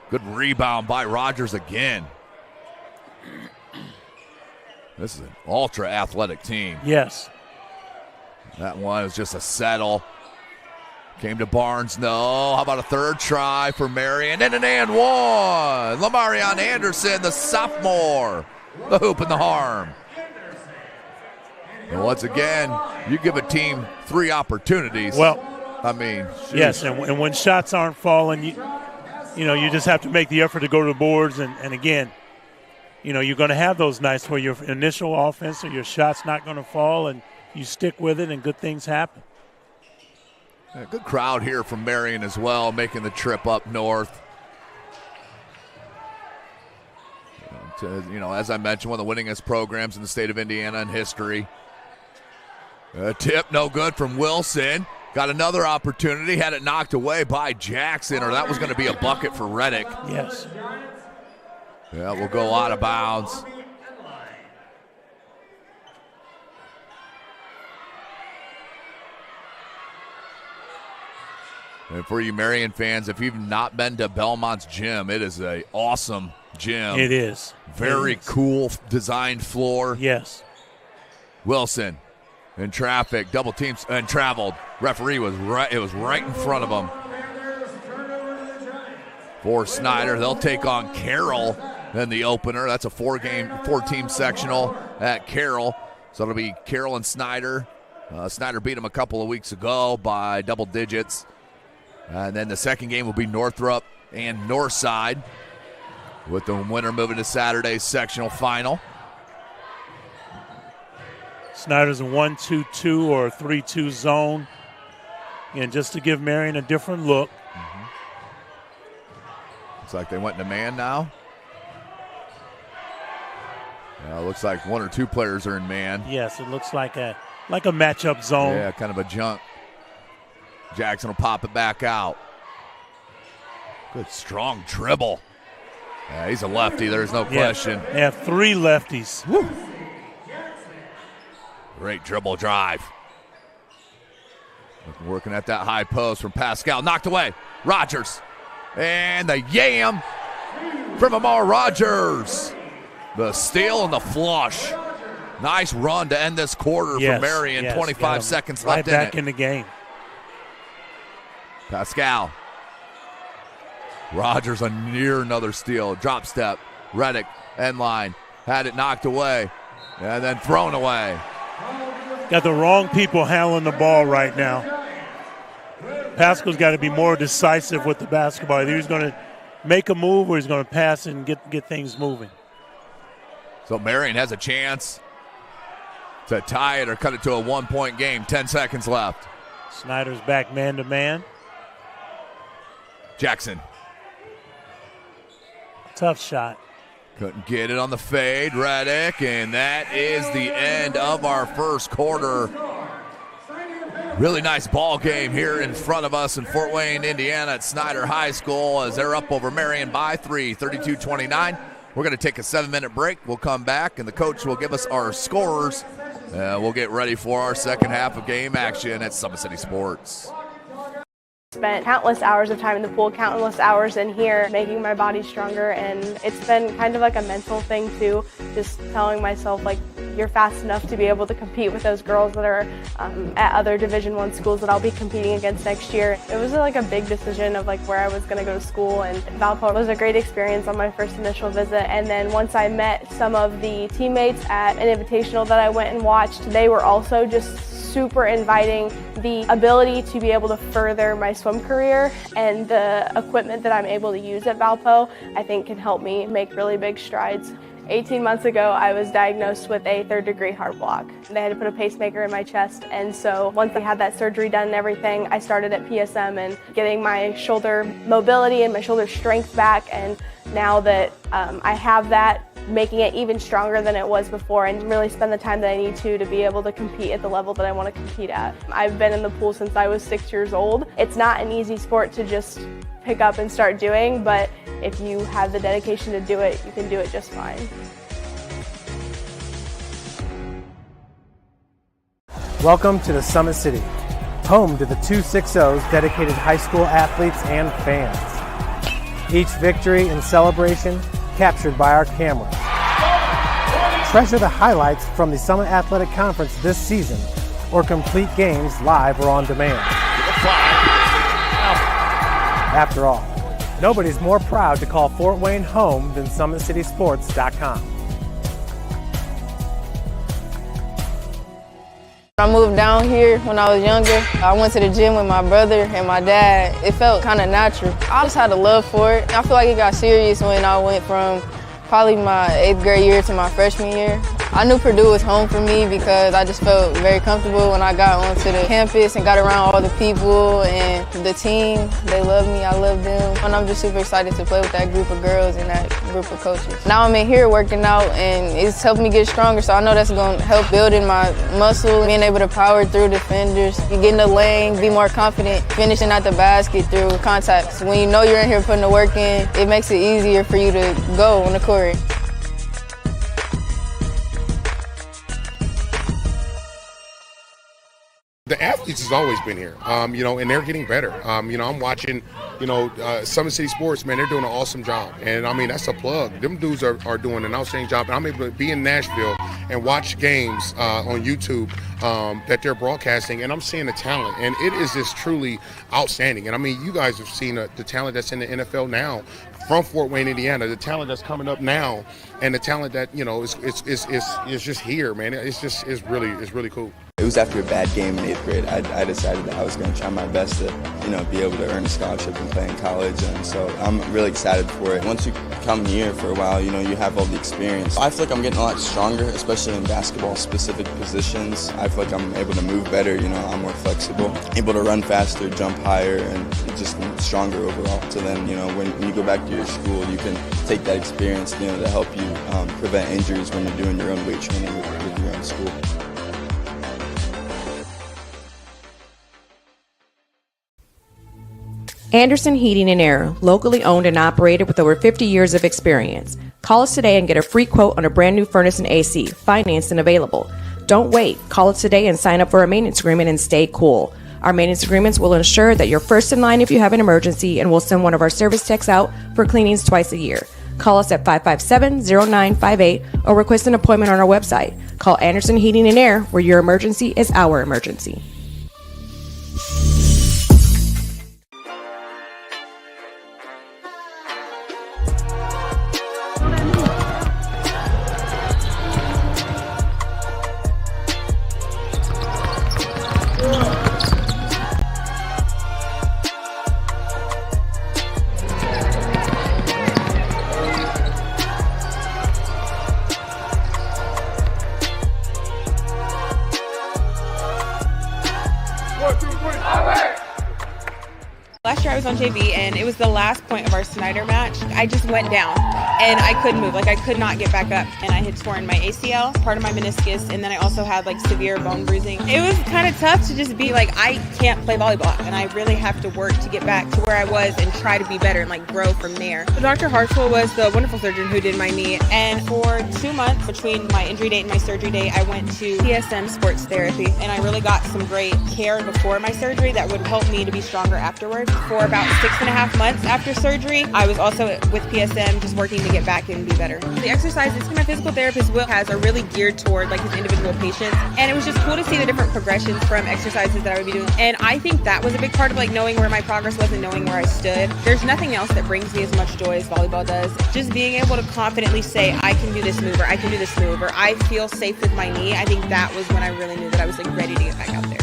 Good rebound by Rogers again. This is an ultra-athletic team. Yes. That one was just a settle. Came to Barnes, no. How about a third try for Marion? And an and one. Lamarion Anderson, the sophomore. The hoop and the harm. And once again, you give a team 3 opportunities. Well, I mean, geez. Yes, and when shots aren't falling, you you just have to make the effort to go to the boards. And again, you're going to have those nights where your initial offense or your shot's not going to fall, and you stick with it, and good things happen. A good crowd here from Marion as well, making the trip up north. As I mentioned, one of the winningest programs in the state of Indiana in history. A tip, no good from Wilson. Got another opportunity, had it knocked away by Jackson, or that was going to be a bucket for Reddick. Yes. Yeah, we'll go out of bounds. And for you Marion fans, if you've not been to Belmont's gym, it is an awesome gym. It is. Very cool designed floor. Yes. Wilson in traffic, double teams, and traveled. Referee was right. It was right in front of him. For Snider, they'll take on Carroll in the opener. That's a 4-team sectional at Carroll. So it'll be Carroll and Snider. Snider beat them a couple of weeks ago by double digits. And then the second game will be Northrop and Northside, with the winner moving to Saturday's sectional final. Snider's a 1-2-2 or a 3-2 zone. And just to give Marion a different look. Looks like they went to man now. Looks like one or two players are in man. Yes, it looks like a matchup zone. Yeah, kind of a junk. Jackson will pop it back out. Good strong dribble. Yeah, he's a lefty, there's no question. They have three lefties. Woo. Great dribble drive. Working at that high post from Pascal. Knocked away. Rogers. And the yam from Amar Rogers. The steal and the flush. Nice run to end this quarter for Marion. 25 seconds left in it. Right back in the game. Pascal. Rogers near another steal. Drop step. Reddick, end line. Had it knocked away. And then thrown away. Got the wrong people handling the ball right now. Pascal's got to be more decisive with the basketball. Either he's going to make a move or he's going to pass and get things moving. So Marion has a chance to tie it or cut it to a one-point game. 10 seconds left. Snider's back man-to-man. Jackson. Tough shot. Couldn't get it on the fade. Reddick, and that is the end of our first quarter. Really nice ball game here in front of us in Fort Wayne, Indiana at Snider High School as they're up over Marion by 3, 32-29. We're going to take a 7-minute break. We'll come back, and the coach will give us our scorers. We'll get ready for our second half of game action at Summit City Sports. Spent countless hours of time in the pool, countless hours in here, making my body stronger, and it's been kind of like a mental thing too, just telling myself like you're fast enough to be able to compete with those girls that are at other Division I schools that I'll be competing against next year. It was like a big decision of like where I was going to go to school, and Valpo was a great experience on my first initial visit, and then once I met some of the teammates at an invitational that I went and watched, they were also just super inviting. The ability to be able to further my swim career and the equipment that I'm able to use at Valpo, I think can help me make really big strides. 18 months ago, I was diagnosed with a third-degree heart block. They had to put a pacemaker in my chest, and so once I had that surgery done and everything, I started at PSM and getting my shoulder mobility and my shoulder strength back, and now that I have that, making it even stronger than it was before and really spend the time that I need to be able to compete at the level that I want to compete at. I've been in the pool since I was 6 years old. It's not an easy sport to just pick up and start doing, but if you have the dedication to do it, you can do it just fine. Welcome to the Summit City, home to the 260's dedicated high school athletes and fans. Each victory and celebration captured by our cameras. Treasure the highlights from the Summit Athletic Conference this season, or complete games live or on demand. After all, nobody's more proud to call Fort Wayne home than SummitCitySports.com. I moved down here when I was younger. I went to the gym with my brother and my dad. It felt kind of natural. I just had a love for it. I feel like it got serious when I went from probably my 8th grade year to my freshman year. I knew Purdue was home for me because I just felt very comfortable when I got onto the campus and got around all the people and the team. They love me, I love them. And I'm just super excited to play with that group of girls and that group of coaches. Now I'm in here working out and it's helped me get stronger, so I know that's going to help building my muscle, being able to power through defenders. You get in the lane, be more confident, finishing at the basket through contacts. When you know you're in here putting the work in, it makes it easier for you to go on the court. The athletes has always been here, and they're getting better. I'm watching, Summit City Sports, man, they're doing an awesome job. And, that's a plug. Them dudes are doing an outstanding job. And I'm able to be in Nashville and watch games on YouTube that they're broadcasting, and I'm seeing the talent. And it is just truly outstanding. And, you guys have seen the talent that's in the NFL now from Fort Wayne, Indiana, the talent that's coming up now, and the talent that, is just here, man. It's really cool. was after a bad game in 8th grade. I decided that I was going to try my best to, be able to earn a scholarship and play in college. And so I'm really excited for it. Once you come here for a while, you have all the experience. I feel like I'm getting a lot stronger, especially in basketball-specific positions. I feel like I'm able to move better. I'm more flexible, able to run faster, jump higher, and just stronger overall. So then, when you go back to your school, you can take that experience, to help you prevent injuries when you're doing your own weight training with your own school. Anderson Heating and Air, locally owned and operated with over 50 years of experience. Call us today and get a free quote on a brand new furnace and AC, financed and available. Don't wait. Call us today and sign up for a maintenance agreement and stay cool. Our maintenance agreements will ensure that you're first in line if you have an emergency, and we'll send one of our service techs out for cleanings twice a year. Call us at 557-0958 or request an appointment on our website. Call Anderson Heating and Air, where your emergency is our emergency. Last year I was on JV, and it was the last point of our Snider match. I just went down, and I couldn't move. I could not get back up, and I had torn my ACL, part of my meniscus, and then I also had severe bone bruising. It was kind of tough to just be I can't play volleyball, and I really have to work to get back to where I was and try to be better and grow from there. So Dr. Hartswell was the wonderful surgeon who did my knee, and for 2 months between my injury date and my surgery date, I went to PSM sports therapy, and I really got some great care before my surgery that would help me to be stronger afterwards. For about 6.5 months after surgery, I was also with PSM just working to get back and be better. The exercises my physical therapist Will has are really geared toward his individual patients, and it was just cool to see the different progressions from exercises that I would be doing. And I think that was a big part of knowing where my progress was and knowing where I stood. There's nothing else that brings me as much joy as volleyball does. Just being able to confidently say, I can do this move, or I can do this move, or I feel safe with my knee. I think that was when I really knew that I was ready to get back out there.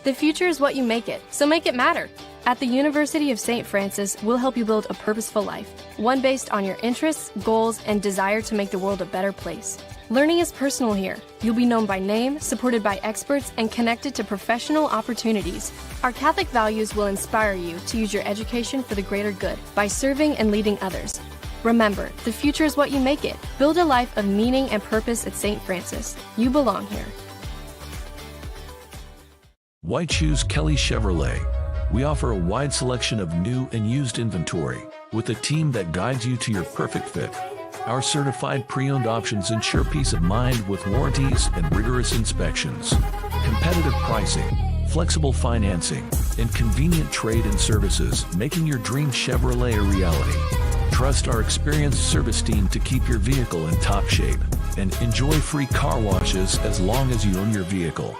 The future is what you make it, so make it matter. At the University of St. Francis, we'll help you build a purposeful life, one based on your interests, goals, and desire to make the world a better place. Learning is personal here. You'll be known by name, supported by experts, and connected to professional opportunities. Our Catholic values will inspire you to use your education for the greater good by serving and leading others. Remember, the future is what you make it. Build a life of meaning and purpose at St. Francis. You belong here. Why choose Kelly Chevrolet? We offer a wide selection of new and used inventory with a team that guides you to your perfect fit. Our certified pre-owned options ensure peace of mind with warranties and rigorous inspections. Competitive pricing, flexible financing, and convenient trade and services, making your dream Chevrolet a reality. Trust our experienced service team to keep your vehicle in top shape and enjoy free car washes as long as you own your vehicle.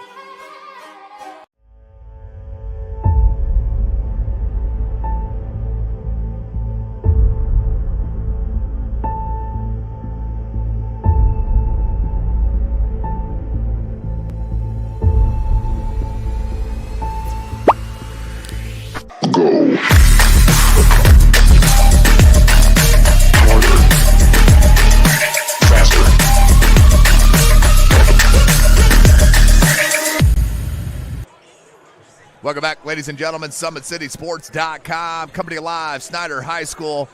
Welcome back, ladies and gentlemen. SummitCitySports.com. Coming to you live, Snider High School.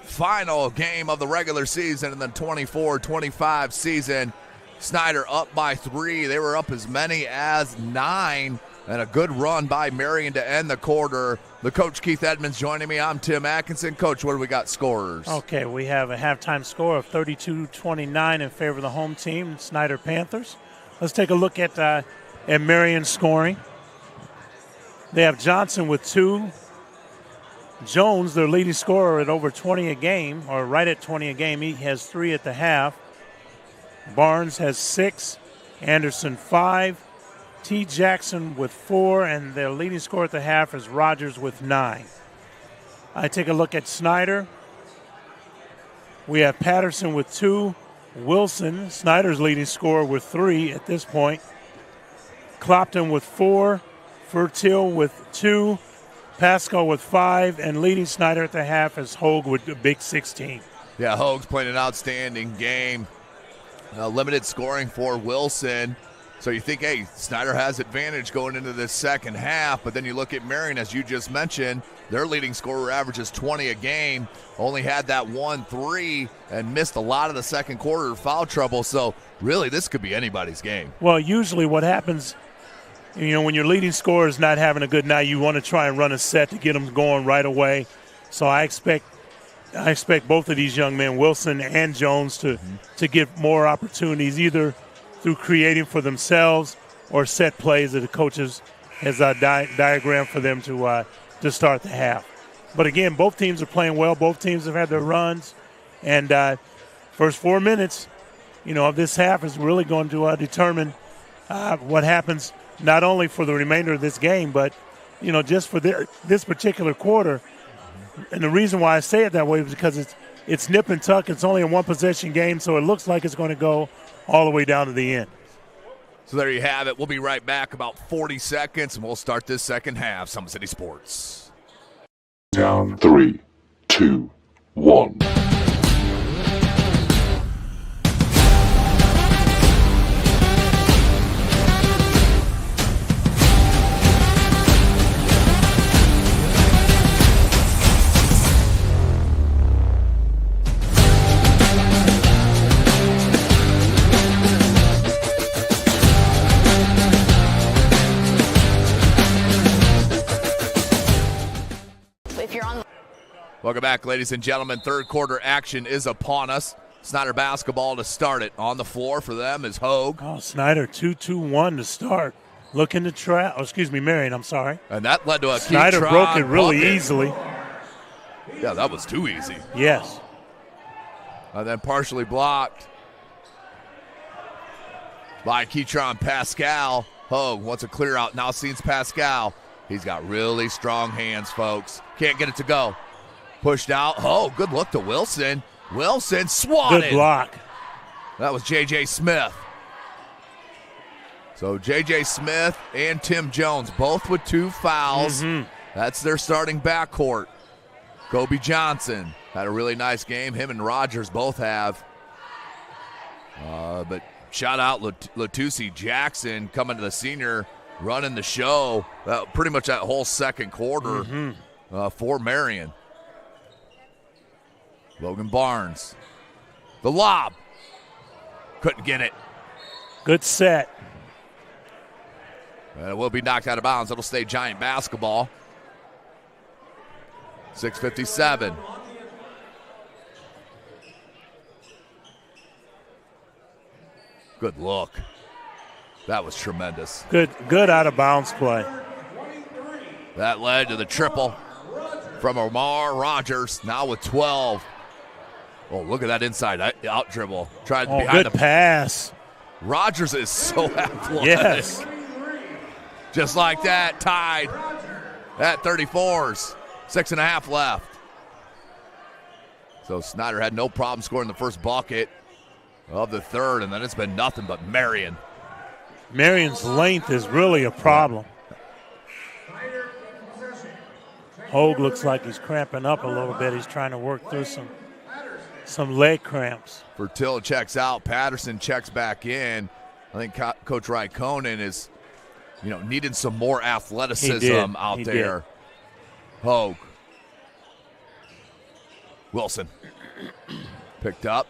Final game of the regular season in the 24-25 season. Snider up by 3. They were up as many as 9. And a good run by Marion to end the quarter. The coach, Keith Edmonds, joining me. I'm Tim Atkinson. Coach, what do we got scorers? Okay, we have a halftime score of 32-29 in favor of the home team, Snider Panthers. Let's take a look at Marion scoring. They have Johnson with 2. Jones, their leading scorer, at over 20 a game, or right at 20 a game. He has 3 at the half. Barnes has 6. Anderson 5. T. Jackson with 4, and their leading scorer at the half is Rogers with 9. I take a look at Snider. We have Patterson with 2. Wilson, Snider's leading scorer, with 3 at this point. Clopton with 4. Fertil with 2. Pascal with 5. And leading Snider at the half is Hogue with a big 16. Yeah, Hogue's playing an outstanding game. Limited scoring for Wilson. So you think, hey, Snider has advantage going into this second half, but then you look at Marion, as you just mentioned, their leading scorer averages 20 a game, only had that 1-3 and missed a lot of the second quarter foul trouble. So really, this could be anybody's game. Well, usually what happens, when your leading scorer is not having a good night, you want to try and run a set to get them going right away. So I expect both of these young men, Wilson and Jones, to get more opportunities, either through creating for themselves or set plays that the coaches has a diagram for them to start the half. But again, both teams are playing well. Both teams have had their runs, and first 4 minutes, of this half is really going to determine what happens not only for the remainder of this game, but just for this particular quarter. And the reason why I say it that way is because it's nip and tuck. It's only a one-possession game, so it looks like it's going to go all the way down to the end. So there you have it. We'll be right back, about 40 seconds, and we'll start this second half. Summit City Sports. Down 3, 2, 1. Welcome back, ladies and gentlemen. Third quarter action is upon us. Snider basketball to start it. On the floor for them is Hogue. Oh, Snider 2-2-1 to start. Looking to try. Oh, excuse me, Marion, I'm sorry. And that led to a Snider broke it really easily. Yeah, that was too easy. Yes. And then partially blocked by Keytron Pascal. Hogue wants a clear out. Now sees Pascal. He's got really strong hands, folks. Can't get it to go. Pushed out. Oh, good look to Wilson. Wilson swatted. Good block. That was J.J. Smith. So J.J. Smith and Tim Jones, both with 2 fouls. That's their starting backcourt. Kobe Johnson had a really nice game. Him and Rogers both have. But shout out Latusi Jackson coming to the senior, running the show. Pretty much that whole second quarter for Marion. Logan Barnes. The lob. Couldn't get it. Good set. And it will be knocked out of bounds. It'll stay Giant basketball. 6:57. Good look. That was tremendous. Good out of bounds play. That led to the triple from Omar Rogers, now with 12. Oh, look at that inside out dribble. Tried behind good pass. Rogers is so athletic. Yes. Just like that, tied at 34s. 6.5 left. So Snider had no problem scoring the first bucket of the third, and then it's been nothing but Marion. Marion's length is really a problem. Hogue looks like he's cramping up a little bit. He's trying to work through some leg cramps. Fertil checks out. Patterson checks back in. I think Coach Raikkonen is, needing some more athleticism out there. Hogue. Wilson. Picked up.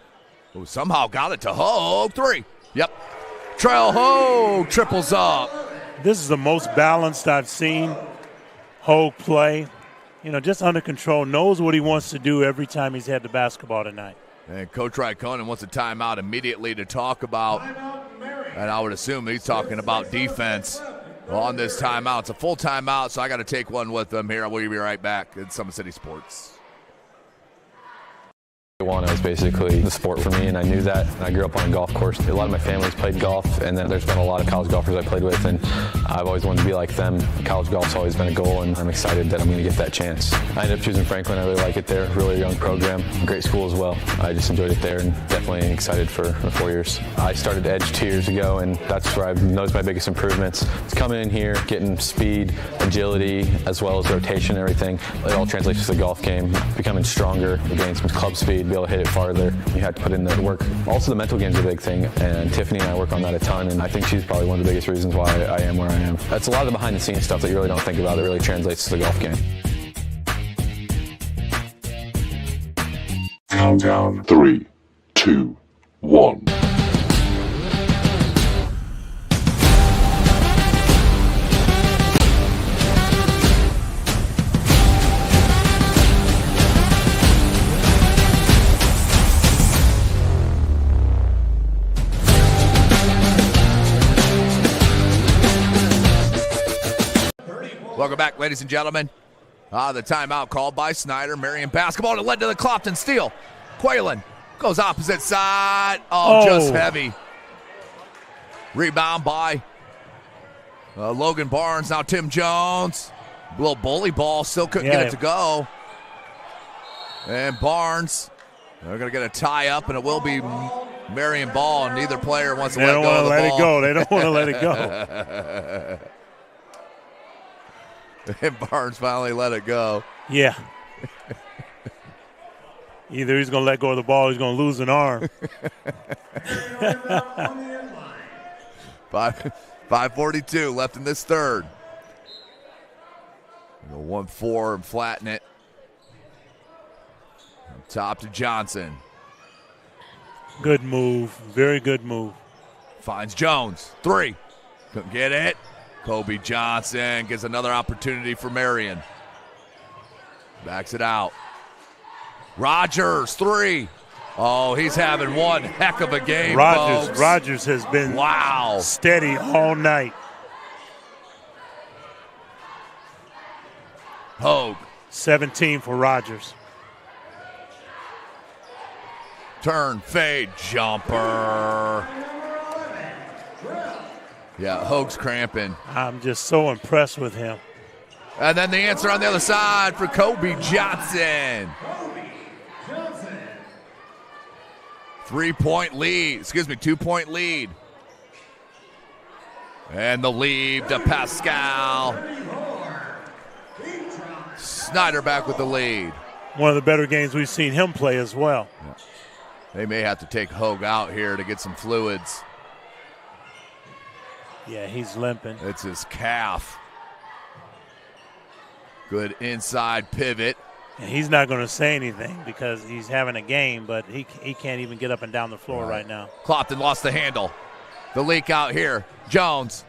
Oh, somehow got it to Hogue. 3. Yep. Trail Hogue triples up. This is the most balanced I've seen Hogue play. Just under control, knows what he wants to do every time he's had the basketball tonight. And Coach Raikkonen wants a timeout immediately to talk about, and I would assume he's talking about defense on this timeout. It's a full timeout, so I got to take one with them here. We'll be right back at Summit City Sports. It was basically the sport for me, and I knew that. And I grew up on a golf course. A lot of my family's played golf, and then there's been a lot of college golfers I played with, and I've always wanted to be like them. College golf's always been a goal, and I'm excited that I'm going to get that chance. I ended up choosing Franklin. I really like it there. Really young program. Great school as well. I just enjoyed it there, and definitely excited for the 4 years. I started Edge 2 years ago, and that's where I've noticed my biggest improvements. It's coming in here, getting speed, agility, as well as rotation and everything. It all translates to the golf game. Becoming stronger, gaining some club speed, be able to hit it farther. You have to put in the work. Also, the mental game's a big thing, and Tiffany and I work on that a ton, and I think she's probably one of the biggest reasons why I am where I am. That's a lot of the behind-the-scenes stuff that you really don't think about that really translates to the golf game. Countdown 3, 2, 1. Welcome back, ladies and gentlemen. The timeout called by Snider. Marion basketball, and it led to the Clopton steal. Quaylen goes opposite side. Oh, just heavy. Rebound by Logan Barnes. Now Tim Jones. A little bully ball. Still couldn't get it to go. And Barnes. They're going to get a tie up, and it will be Marion ball, and neither player wants to let go of the ball. They don't want to let it go. And Barnes finally let it go. Yeah. Either he's going to let go of the ball or he's going to lose an arm. 5:42 left in this third. Go 1-4 and flatten it. Top to Johnson. Good move. Very good move. Finds Jones. 3. Couldn't get it. Kobe Johnson gives another opportunity for Marion. Backs it out. Rogers, 3. Oh, he's having one heck of a game, folks. Rogers has been steady all night. Hogue. 17 for Rogers. Turn, fade, jumper. Yeah, Hogue's cramping. I'm just so impressed with him. And then the answer on the other side for Kobe Johnson. 3-point lead. 2-point lead. And the lead to Pascal. Snider back with the lead. One of the better games we've seen him play as well. Yeah. They may have to take Hogue out here to get some fluids. Yeah, he's limping. It's his calf. Good inside pivot. And he's not going to say anything because he's having a game, but he can't even get up and down the floor right now. Clopton lost the handle. The leak out here. Jones,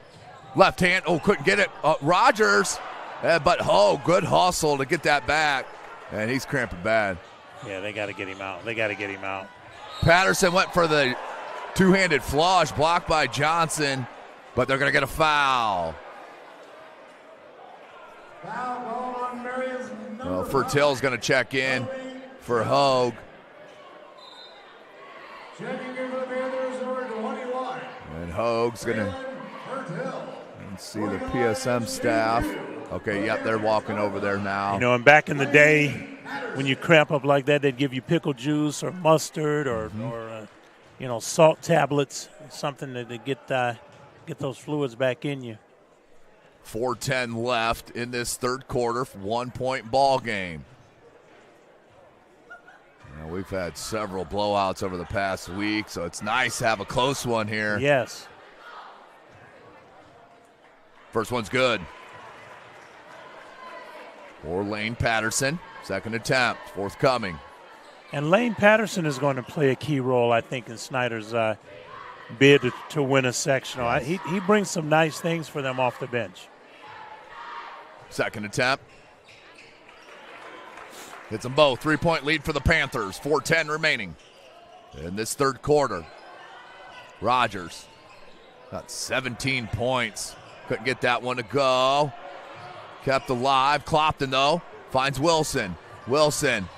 left hand. Oh, couldn't get it. Rogers, but good hustle to get that back. And he's cramping bad. Yeah, they got to get him out. Patterson went for the two-handed flush, blocked by Johnson. But they're going to get a foul. Well, Fertil's going to check in for Hogue. And Hogue's going to see the PSM staff. Okay, yep, they're walking over there now. You know, and back in the day, when you cramp up like that, they'd give you pickle juice or mustard or salt tablets, something to get those fluids back in you. 4:10 left in this third quarter. 1-point ball game. Now, we've had several blowouts over the past week, so it's nice to have a close one here. Yes. First one's good. For Lane Patterson. Second attempt, forthcoming. And Lane Patterson is going to play a key role, I think, in Snider's bid to win a sectional. He brings some nice things for them off the bench. Second attempt. Hits them both. 3-point lead for the Panthers. 4:10 remaining in this third quarter. Rogers got 17 points. Couldn't get that one to go. Kept alive. Clopton, though, finds Wilson. Wilson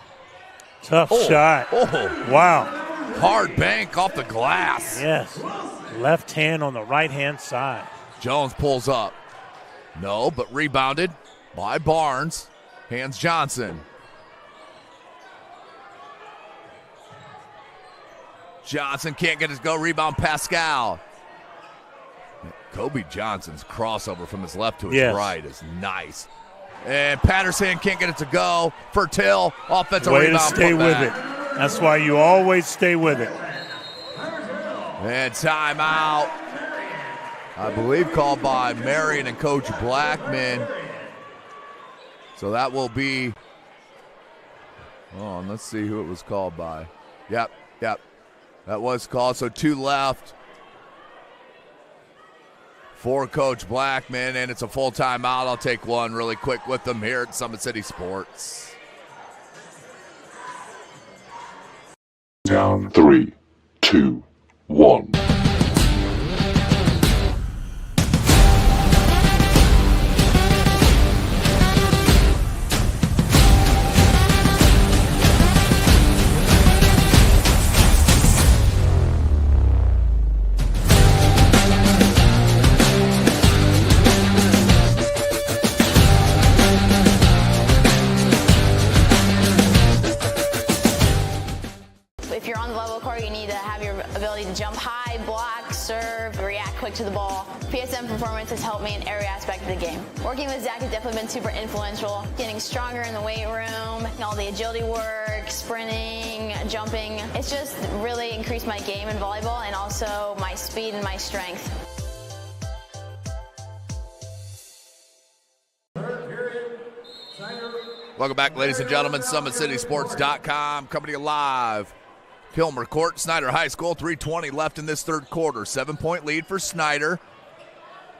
Tough shot. Oh, wow. Hard bank off the glass. Yes. Left hand on the right-hand side. Jones pulls up. No, but rebounded by Barnes. Hands Johnson. Johnson can't get his go. Rebound Pascal. Kobe Johnson's crossover from his left to his right is nice. And Patterson can't get it to go. Fertil, offensive rebound. Way to stay with it. That's why you always stay with it. And timeout. I believe called by Marion and Coach Blackman. So that will be, let's see who it was called by. Yep. That was called. So 2 left for Coach Blackman, and it's a full timeout. I'll take one really quick with them here at Summit City Sports. Down 3, 2, 1. If you're on the level court, you need to have your ability to jump high, block, serve, react quick to the ball. PSM performance has helped me in every aspect of the game. Working with Zach has definitely been super influential. Getting stronger in the weight room, all the agility work, sprinting, jumping. It's just really increased my game in volleyball and also my speed and my strength. Welcome back, ladies and gentlemen. SummitCitySports.com coming to you live. Kilmer Court, Snider High School, 3:20 left in this third quarter. 7-point lead for Snider.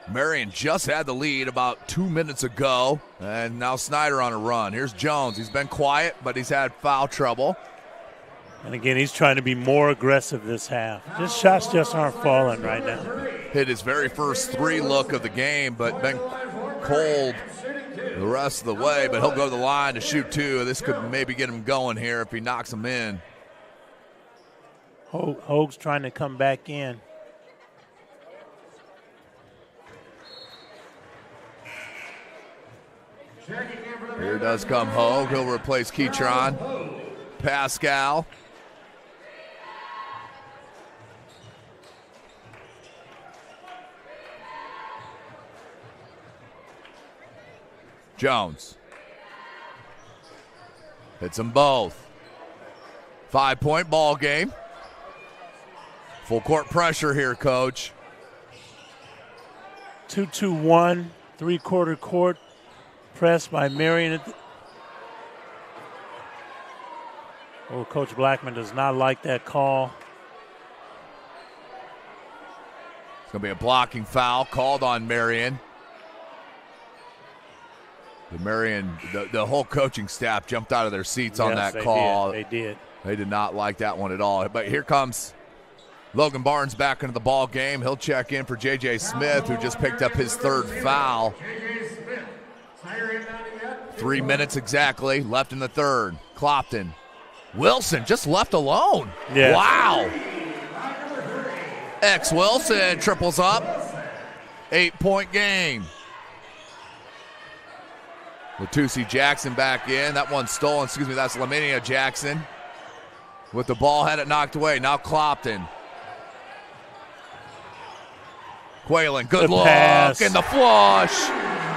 Marion just had the lead about 2 minutes ago, and now Snider on a run. Here's Jones. He's been quiet, but he's had foul trouble. And again, he's trying to be more aggressive this half. Shots just aren't falling right now. Hit his very first 3 look of the game, but been cold the rest of the way. But he'll go to the line to shoot 2. This could maybe get him going here if he knocks them in. Hoag's trying to come back in. Here does come Hoag. He'll replace Keytron. Pascal. Jones. Hits them both. 5-point ball game. Full court pressure here, Coach. 2-2-1, 3-quarter court press by Marion. Coach Blackman does not like that call. It's going to be a blocking foul called on Marion. The whole coaching staff jumped out of their seats on that call. They did. They did not like that one at all. But here comes Logan Barnes back into the ball game. He'll check in for J.J. Smith, who just picked up his 3rd foul. 3 minutes exactly left in the 3rd. Clopton. Wilson just left alone. Yes. Wow. Wilson triples up. 8-point game. Latusi Jackson back in. That one's stolen. That's Laminia Jackson. With the ball, had it knocked away. Now Clopton. Quaylen, good look. Pass. And the flush.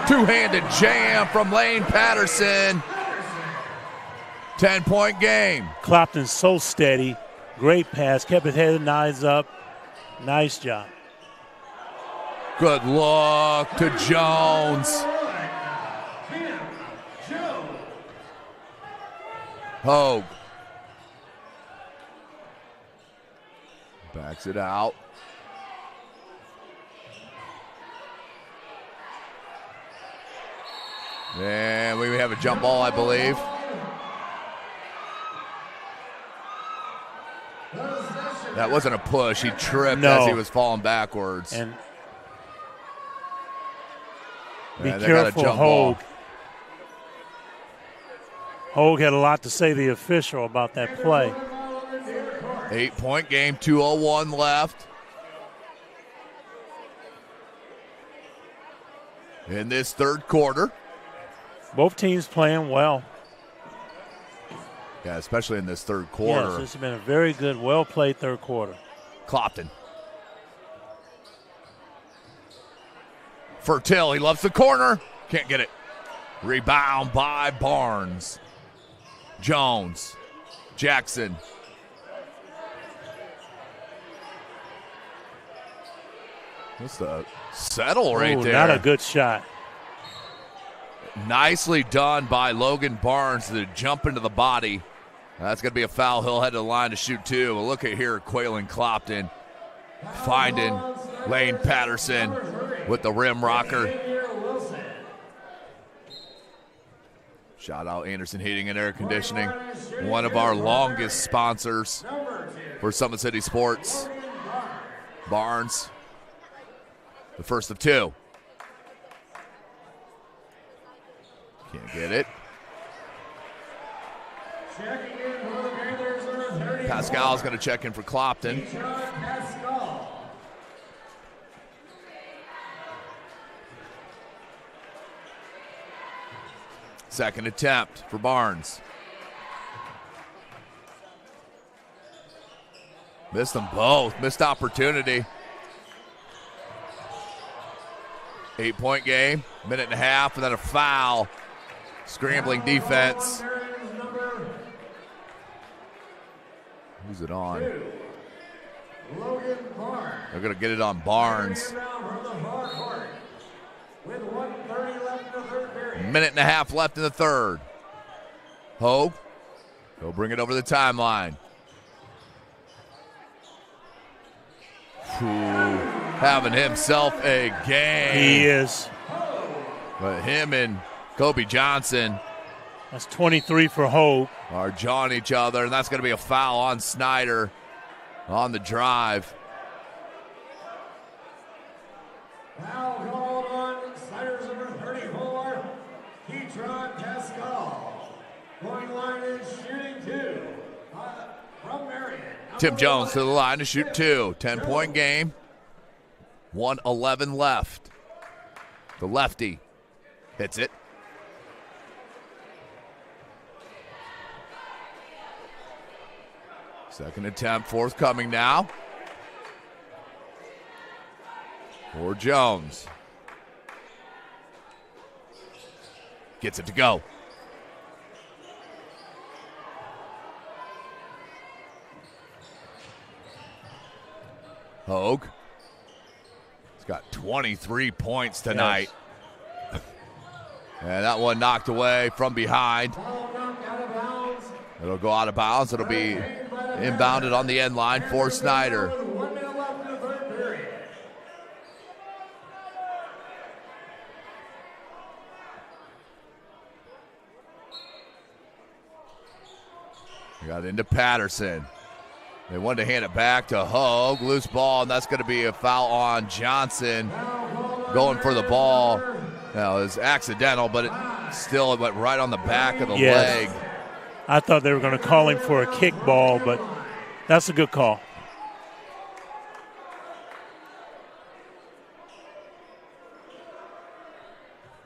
Two-handed jam from Lane Patterson. 10-point game. Clopton's so steady. Great pass. Kept his head and eyes up. Nice job. Good look to Jones. Hoag. Backs it out. And we have a jump ball, I believe. That wasn't a push. He tripped as he was falling backwards. And be they got a careful, jump Hoag. ball. Hogue had a lot to say to the official about that play. 8-point game, 2:01 left. In this third quarter. Both teams playing well. Yeah, especially in this third quarter. Yes, this has been a very good, well-played third quarter. Clopton. Fertil, he loves the corner. Can't get it. Rebound by Barnes. Jones. Jackson. What's the settle right there? Not a good shot. Nicely done by Logan Barnes to jump into the body. That's going to be a foul. He'll head to the line to shoot two. Well, look at here, Quaylen Clopton finding Lane Patterson with the rim rocker. Shout out Anderson Heating and Air Conditioning, one of our longest sponsors for Summit City Sports. Barnes, the first of two. Can't get it. Pascal's going to check in for Clopton. Second attempt for Barnes. Missed them both. Missed opportunity. 8-point game. Minute and a half and then a foul. Scrambling defense. Who's it on? They're going to get it on Barnes. Minute and a half left in the third. Hogue. He'll bring it over the timeline. Having himself a game. He is. But him and Kobe Johnson. That's 23 for Hogue. Are jawing each other, and that's going to be a foul on Snider on the drive. Foul called on Snider's number 34, Ketron Pascal. Going line is shooting two from Marion. Tim Jones to the line to shoot two. 10-point game. 1:11 left. The lefty hits it. Second attempt forthcoming now. For Jones. Gets it to go. Hogue. He's got 23 points tonight. Yes. And that one knocked away from behind. It'll go out of bounds. It'll be inbounded on the end line for Snider. Got into Patterson. They wanted to hand it back to Hogue. Loose ball, and that's going to be a foul on Johnson. Going for the ball. Now, it was accidental, but it went right on the back of the leg. I thought they were going to call him for a kickball, but that's a good call.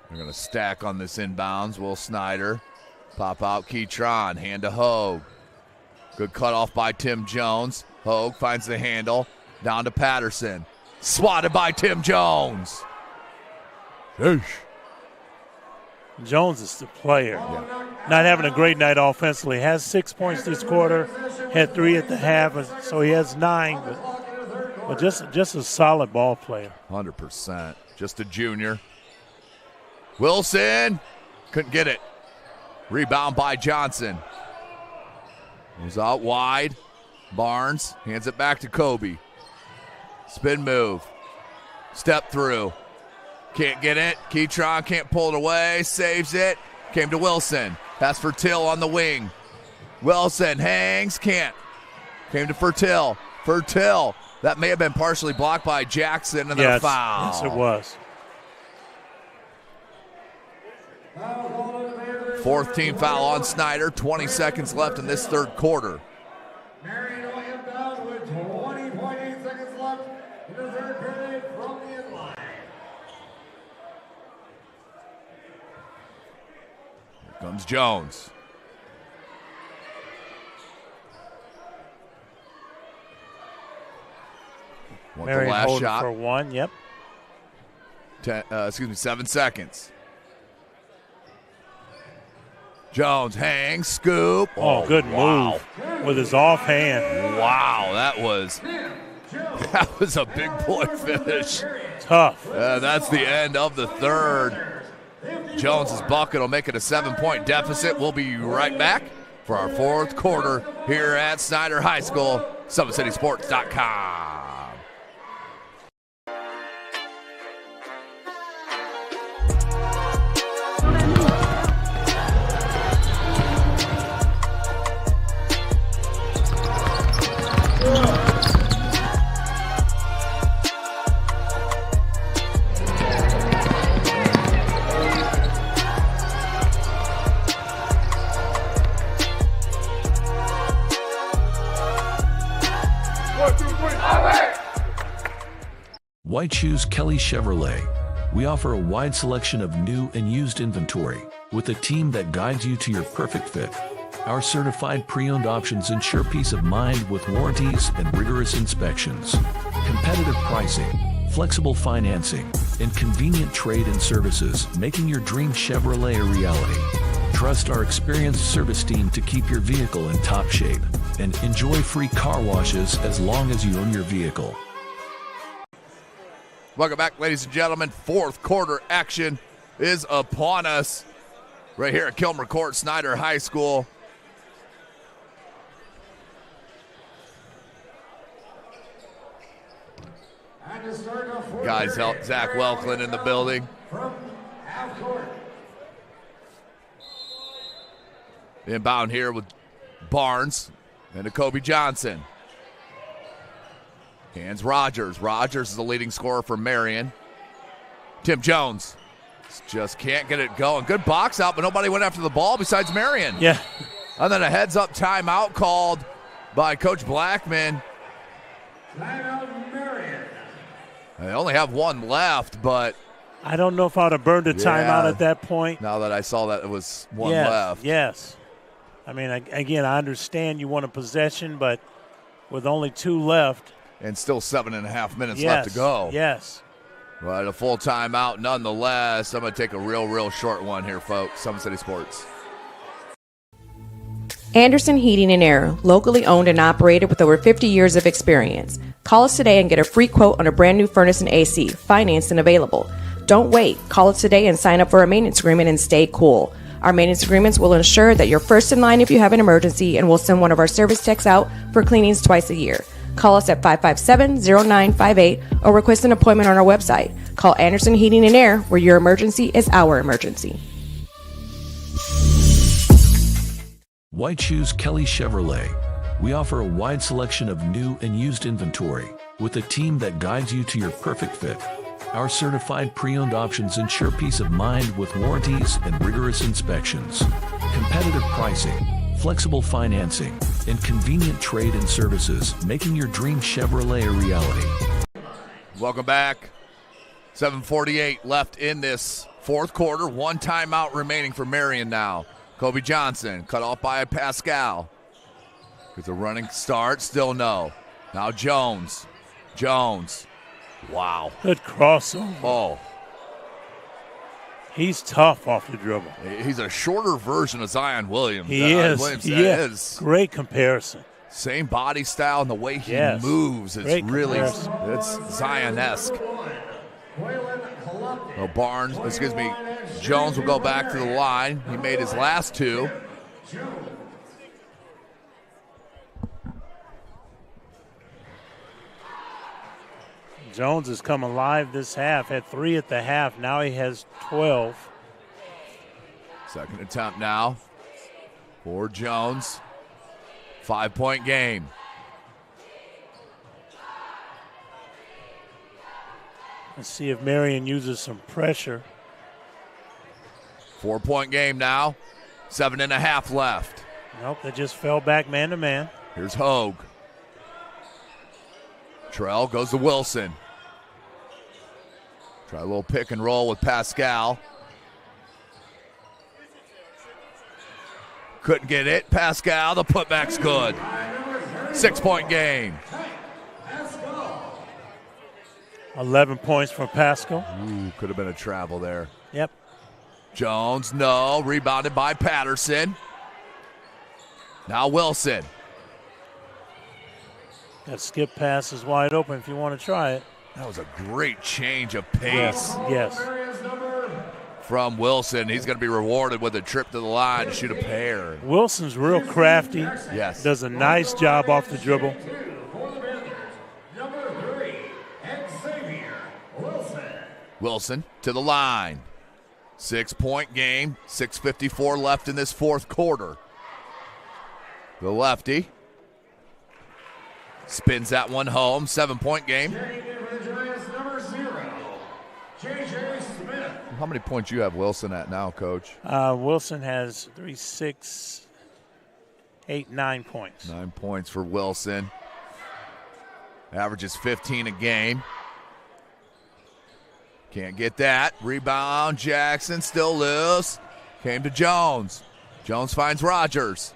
They're going to stack on this inbounds. Will Snider pop out Ketron, hand to Hogue. Good cutoff by Tim Jones. Hogue finds the handle. Down to Patterson. Swatted by Tim Jones. Sheesh. Jones is the player. Yeah. Not having a great night offensively. Has 6 points this quarter. Had 3 at the half, so he has 9. But just a solid ball player. 100%. Just a junior. Wilson couldn't get it. Rebound by Johnson. Goes out wide. Barnes hands it back to Kobe. Spin move. Step through. Can't get it. Ketron can't pull it away. Saves it. Came to Wilson. Pass for Till on the wing. Wilson hangs. Can't. Came to Fertil. Fertil. That may have been partially blocked by Jackson, and then a foul. Yes, it was. Fourth team foul on Snider. 20 seconds left in this third quarter. Marion will inbound with 20.8 seconds left in the third period from the inline. Here comes Jones. Want the Marion last holding shot for one. Yep. 7 seconds. Jones hangs, scoop. Oh, good move with his offhand. Wow, that was a big boy finish. Tough. That's the end of the third. Jones's bucket will make it a 7-point deficit. We'll be right back for our fourth quarter here at Snider High School, SummitCitySports.com. Why choose Kelly Chevrolet? We offer a wide selection of new and used inventory with a team that guides you to your perfect fit. Our certified pre-owned options ensure peace of mind with warranties and rigorous inspections. Competitive pricing, flexible financing, and convenient trade and services, making your dream Chevrolet a reality. Trust our experienced service team to keep your vehicle in top shape and enjoy free car washes as long as you own your vehicle. Welcome back, ladies and gentlemen. Fourth quarter action is upon us right here at Kilmer Court, Snider High School. Guys, Zach Welklin in the building. Inbound here with Barnes and to Kobe Johnson. Hands Rogers. Rogers is the leading scorer for Marion. Tim Jones just can't get it going. Good box out, but nobody went after the ball besides Marion. Yeah. And then a heads-up timeout called by Coach Blackman. Timeout Marion. They only have one left, but I don't know if I would have burned a timeout at that point. Now that I saw that it was one yes, left. Yes. I mean, again, I understand you want a possession, but with only two left. And still 7.5 minutes left to go. Yes. But a full timeout nonetheless. I'm going to take a real short one here, folks. Summit City Sports. Anderson Heating and Air, locally owned and operated with over 50 years of experience. Call us today and get a free quote on a brand new furnace and AC, financed and available. Don't wait. Call us today and sign up for a maintenance agreement and stay cool. Our maintenance agreements will ensure that you're first in line if you have an emergency, and we'll send one of our service techs out for cleanings twice a year. Call us at 557-0958 or request an appointment on our website. Call Anderson Heating and Air, where your emergency is our emergency. Why choose Kelly Chevrolet? We offer a wide selection of new and used inventory with a team that guides you to your perfect fit. Our certified pre-owned options ensure peace of mind with warranties and rigorous inspections. Competitive pricing, flexible financing, and convenient trade and services, making your dream Chevrolet a reality. Welcome back. 7:48 left in this fourth quarter. One timeout remaining for Marion now. Kobe Johnson cut off by Pascal. Gets a running start, still no. Now Jones. Wow. Good crossover. Oh. He's tough off the dribble. He's a shorter version of Zion Williams. He is. Great comparison. Same body style and the way he moves. It's Great really, comparison. it's Zion-esque. Jones will go back to the line. He made his last two. Jones has come alive this half. Had 3 at the half. Now he has 12. Second attempt now for Jones. 5-point game. Let's see if Marion uses some pressure. 4-point game now. 7.5 left. Nope, they just fell back man to man. Here's Hogue. Trell goes to Wilson. Try a little pick and roll with Pascal. Couldn't get it. Pascal, the putback's good. 6-point game. 11 points from Pascal. Ooh, could have been a travel there. Yep. Jones, no. Rebounded by Patterson. Now Wilson. That skip pass is wide open if you want to try it. That was a great change of pace. Yes. From Wilson. He's going to be rewarded with a trip to the line to shoot a pair. Wilson's real crafty. Yes. Does a nice job off the dribble. Wilson to the line. 6-point game. 6:54 left in this fourth quarter. The lefty spins that one home. 7-point game. How many points you have Wilson at now, Coach? Wilson has 3, 6, 8, 9 points. 9 points for Wilson. Averages 15 a game. Can't get that. Rebound, Jackson still loose. Came to Jones. Jones finds Rogers.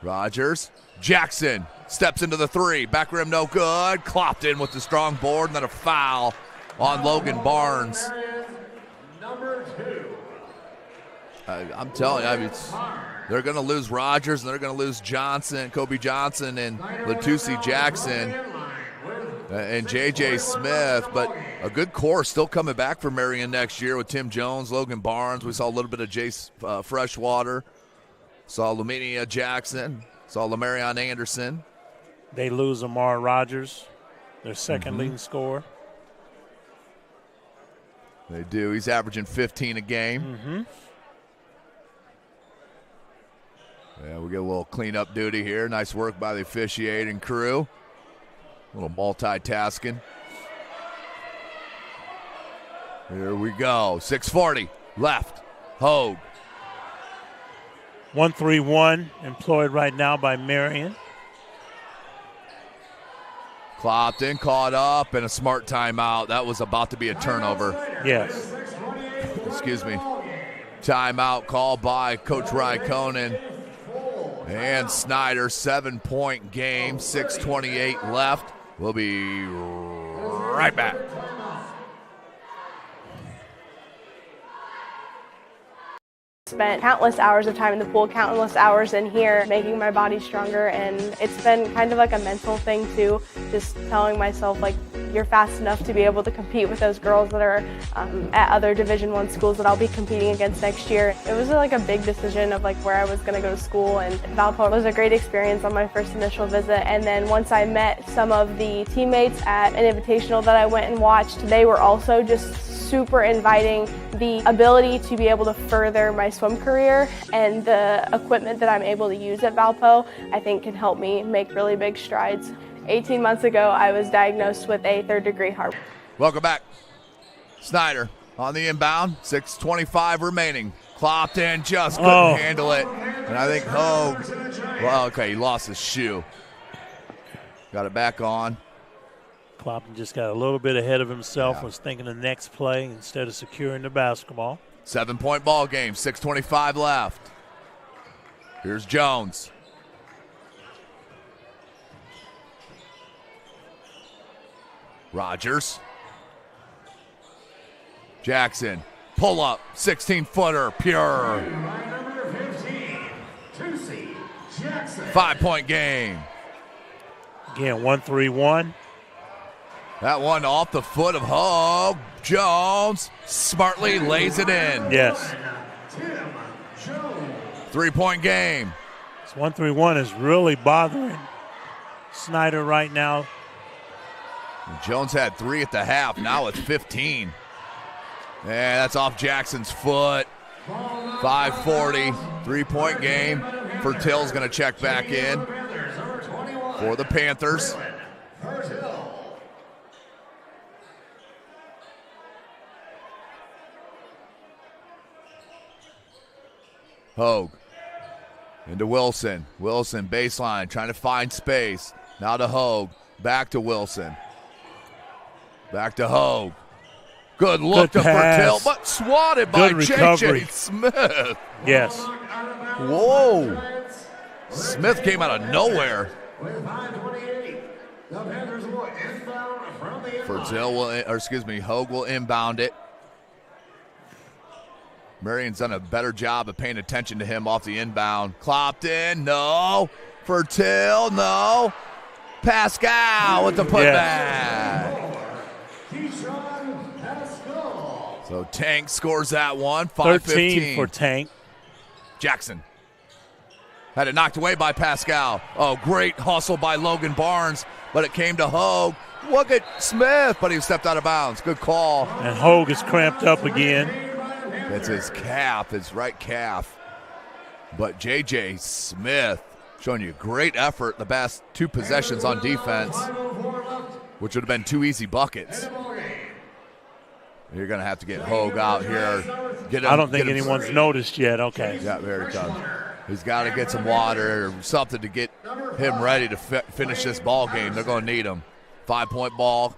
Rogers. Jackson steps into the three. Back rim no good. Clopped in with the strong board and then a foul on Logan Barnes. I'm telling you, they're going to lose Rogers and they're going to lose Johnson, Kobe Johnson, and Latusi Jackson and J.J. Smith. But a good core still coming back for Marion next year with Tim Jones, Logan Barnes. We saw a little bit of Jace Freshwater. Saw Luminia Jackson. Saw Lamarion Anderson. They lose Amar Rogers, their second leading scorer. They do. He's averaging 15 a game. Yeah, we get a little cleanup duty here. Nice work by the officiating crew. A little multitasking. Here we go. 6:40 left. Hogue. 1-3-1 employed right now by Marion. Clopton caught up and a smart timeout. That was about to be a turnover. Yes. Excuse me. Timeout called by Coach Raikkonen and Snider. 7-point game. 6:28 left. We'll be right back. Spent countless hours of time in the pool, countless hours in here, making my body stronger, and it's been kind of like a mental thing too, just telling myself like you're fast enough to be able to compete with those girls that are at other Division I schools that I'll be competing against next year. It was like a big decision of like where I was going to go to school, and Valpo was a great experience on my first initial visit, and then once I met some of the teammates at an invitational that I went and watched, they were also just super inviting. The ability to be able to further my swim career and the equipment that I'm able to use at Valpo, I think can help me make really big strides. 18 months ago, I was diagnosed with a third-degree heart. Welcome back. Snider on the inbound, 6:25 remaining. Clopped in, just couldn't handle it. And I think Hogue, well, okay, he lost his shoe. Got it back on. Clopton just got a little bit ahead of himself, was thinking the next play instead of securing the basketball. 7-point ball game, 6:25 left. Here's Jones. Rogers. Jackson. Pull up. 16-footer. Pure. 5-point game. Again, 1-3-1. That one off the foot of Hogue. Jones smartly lays it in. Yes. 3-point game. This 1-3-1 is really bothering Snider right now. Jones had 3 at the half. Now it's 15. And that's off Jackson's foot. 5:40. 3-point game. Fertill's going to check back in for the Panthers. Hogue into Wilson. Wilson, baseline, trying to find space. Now to Hogue. Back to Wilson. Back to Hogue. Good look to Fertil, but swatted by J.J. Smith. Yes. Whoa. Smith came out of nowhere. Hogue will inbound it. Marion's done a better job of paying attention to him off the inbound. Clopton, no. Fertil, no. Pascal with the putback. So Tank scores that one. 13 for Tank. Jackson had it knocked away by Pascal. Oh, great hustle by Logan Barnes, but it came to Hogue. Look at Smith, but he stepped out of bounds. Good call. And Hogue is cramped up again. That's his calf, his right calf. But J.J. Smith showing you great effort the past 2 possessions on defense, which would have been 2 easy buckets. You're going to have to get Hogue out here. I don't think anyone's noticed yet. Okay. Yeah, there he comes. He's got to get some water or something to get him ready to finish this ball game. They're going to need him. 5-point ball.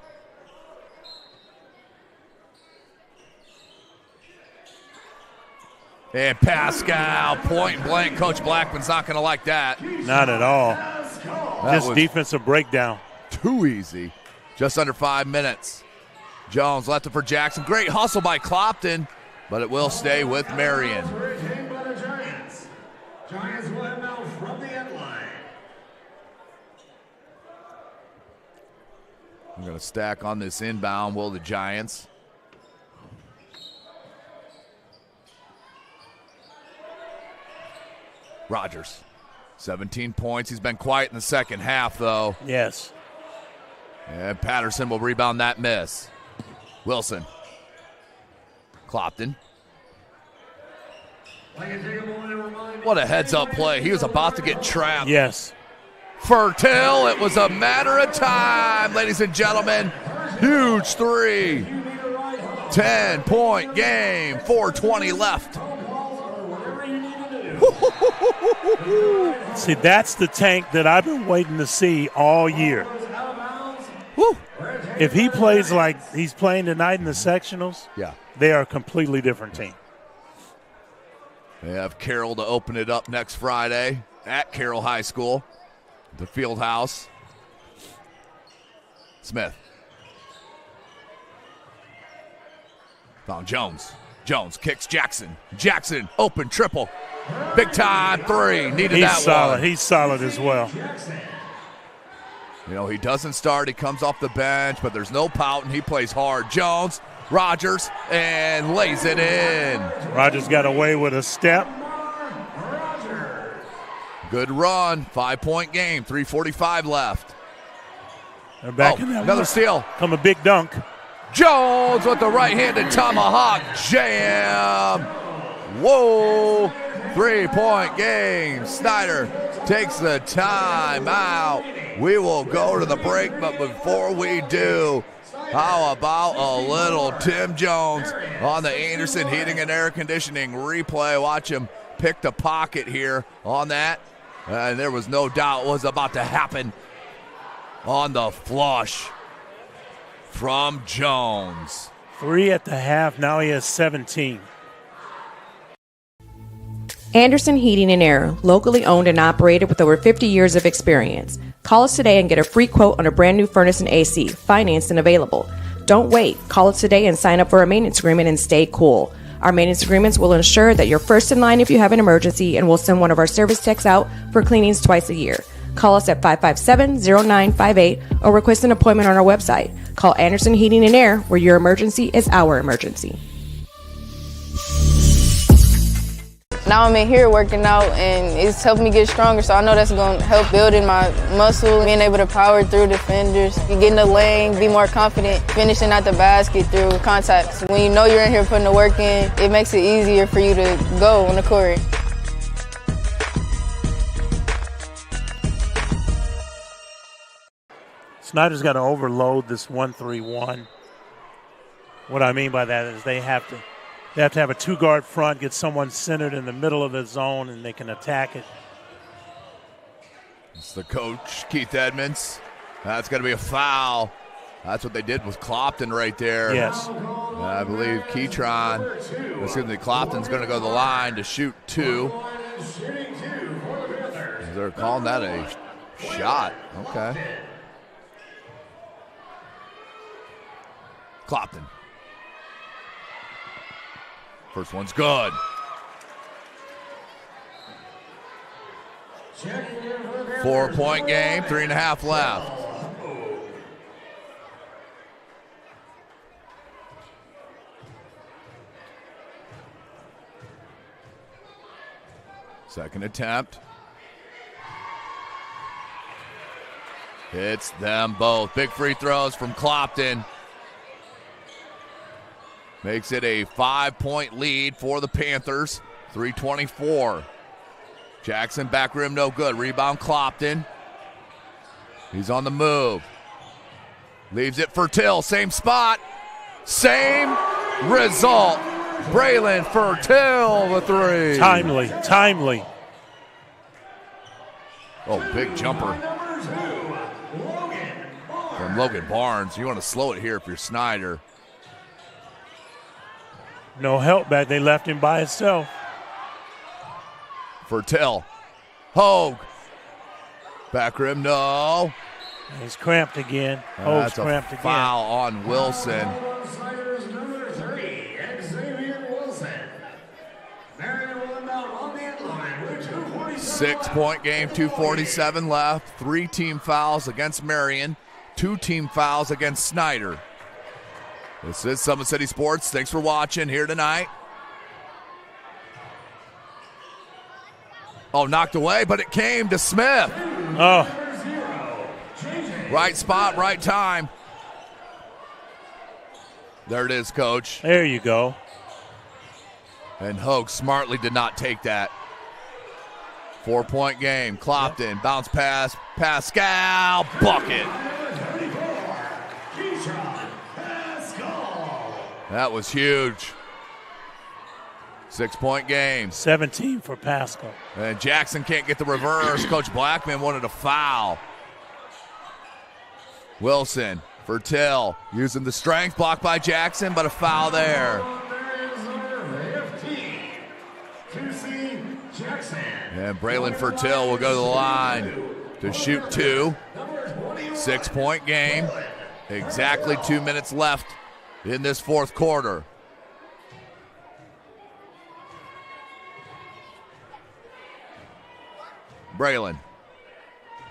And Pascal, point blank. Coach Blackman's not going to like that. Not at all. Just defensive breakdown. Too easy. Just under 5 minutes. Jones left it for Jackson. Great hustle by Clopton, but it will stay with Marion. Giants will have now from the end line. I'm going to stack on this inbound, will the Giants. Rogers, 17 points. He's been quiet in the second half, though. Yes. And Patterson will rebound that miss. Wilson. Clopton. What a heads-up play. He was about to get trapped. Yes. Fertil, it was a matter of time, ladies and gentlemen. Huge 3. 10-point game, 4:20 left. See, that's the Tank that I've been waiting to see all year. Woo. If he plays like he's playing tonight in the sectionals, they are a completely different team. They have Carroll to open it up next Friday at Carroll High School, the field house. Smith. Found Jones. Jones kicks Jackson. Jackson, open triple. Big time 3. Needed that solid. one. He's solid as well. You know, he doesn't start. He comes off the bench, but there's no pouting. He plays hard. Jones, Rogers, and lays it in. Rogers got away with a step. Good run. 5-point game. 3:45 left. They're back in that another one. steal. Come a big dunk. Jones with the right-handed tomahawk jam. Whoa. 3-point game. Snider takes the time out. We will go to the break, but before we do, how about a little Tim Jones on the Anderson Heating and Air Conditioning replay? Watch him pick the pocket here on that. And there was no doubt what was about to happen on the flush from Jones. 3 at the half. Now he has 17. Anderson Heating and Air, locally owned and operated with over 50 years of experience. Call us today and get a free quote on a brand new furnace and AC, financed and available. Don't wait. Call us today and sign up for a maintenance agreement and stay cool. Our maintenance agreements will ensure that you're first in line if you have an emergency, and we'll send one of our service techs out for cleanings twice a year. Call us at 557-0958 or request an appointment on our website. Call Anderson Heating and Air, where your emergency is our emergency. Now I'm in here working out, and it's helping me get stronger, so I know that's going to help building my muscle, being able to power through defenders, get in the lane, be more confident, finishing at the basket through contacts. When you know you're in here putting the work in, it makes it easier for you to go on the court. Snider's got to overload this 1-3-1. What I mean by that is they have to They have to have a two-guard front, get someone centered in the middle of the zone, and they can attack it. It's the coach, Keith Edmonds. That's going to be a foul. That's what they did with Clopton right there. Yes. I believe Clopton's going to go to the line to shoot 2. They're calling that a shot. Okay. Clopton. First one's good. Four-point game, 3.5 left. Second attempt. Hits them both. Big free throws from Clopton. Makes it a 5-point lead for the Panthers. 3:24. Jackson back rim, no good. Rebound Clopton. He's on the move. Leaves it for Till. Same spot. Same result. Braylon Fertil the 3. Timely. Oh, big jumper from Logan Barnes. You want to slow it here if you're Snider. No help back. They left him by himself. Fertil. Hogue. Back rim, no. He's cramped again. Hogue's cramped again. Foul on Wilson. Number 3, Xavier Wilson. Marion will inbound on the end line with 2:47. 6-point game, 2:47 left. 3 team fouls against Marion. 2 team fouls against Snider. This is Summit City Sports. Thanks for watching here tonight. Oh, knocked away, but it came to Smith. Oh. Right spot, right time. There it is, Coach. There you go. And Hogue smartly did not take that. 4-point game. Clopton, bounce pass, Pascal, bucket. That was huge. 6-point game. 17 for Pascal. And Jackson can't get the reverse. Coach Blackman wanted a foul. Wilson for Till. Using the strength. Blocked by Jackson, but a foul there. And Braylon Fertil will go to the line to shoot 2. 6-point game. Exactly 2 minutes left in this fourth quarter. Braylon.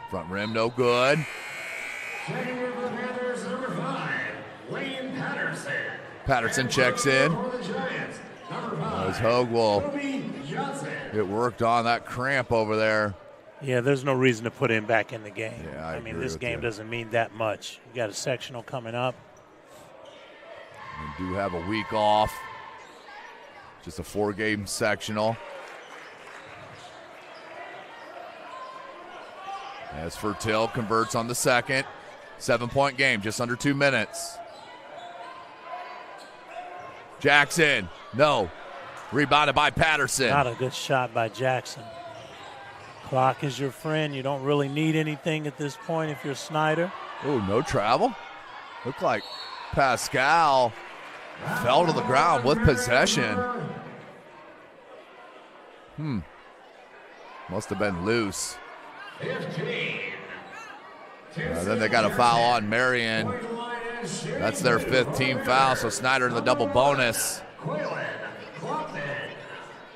Front rim, no good. Checking in for the Panthers, number 5, Lane Patterson. Patterson checks in. For the Giants, number 5, As Hogue will Toby Johnson. get worked on that cramp over there. Yeah, there's no reason to put him back in the game. Yeah, I mean, agree this with game you. doesn't mean that much. You got a sectional coming up. We do have a week off. Just a 4-game sectional. As Fertil converts on the second. 7-point game, just under 2 minutes. Jackson, no. Rebounded by Patterson. Not a good shot by Jackson. Clock is your friend. You don't really need anything at this point if you're Snider. Oh, no travel. Looked like Pascal fell to the ground with possession. Must have been loose. 15. Then they got a foul on Marion. That's their 5th team foul, so Snider in the double bonus.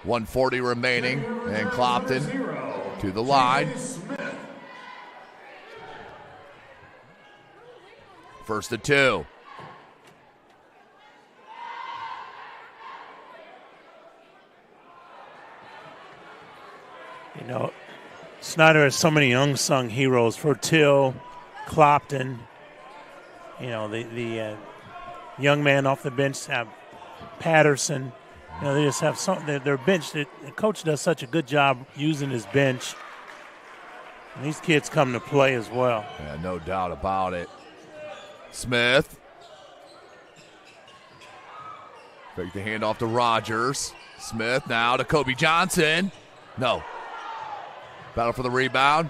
1:40 remaining, and Clopton to the line. First and 2. You know, Snider has so many unsung heroes. Fertil, Clopton. You know, the young man off the bench have Patterson. You know, they just have something. Their bench, the coach does such a good job using his bench. And these kids come to play as well. Yeah, no doubt about it. Smith. Fake the handoff to Rogers. Smith now to Kobe Johnson. No. Battle for the rebound.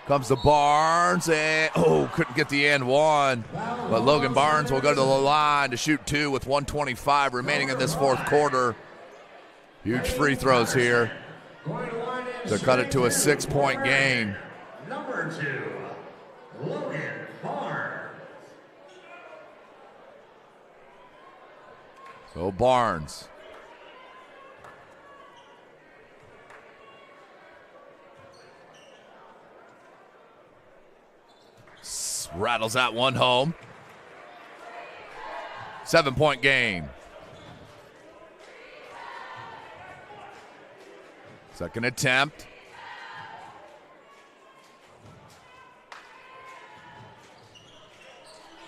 Comes to Barnes, and couldn't get the and one. But Logan Barnes will go to the line to shoot 2 with 1:25 remaining in this fourth quarter. Huge free throws here to cut it to a 6-point game. Number 2, Logan Barnes. So Barnes. Rattles that one home. 7-point game. Second attempt.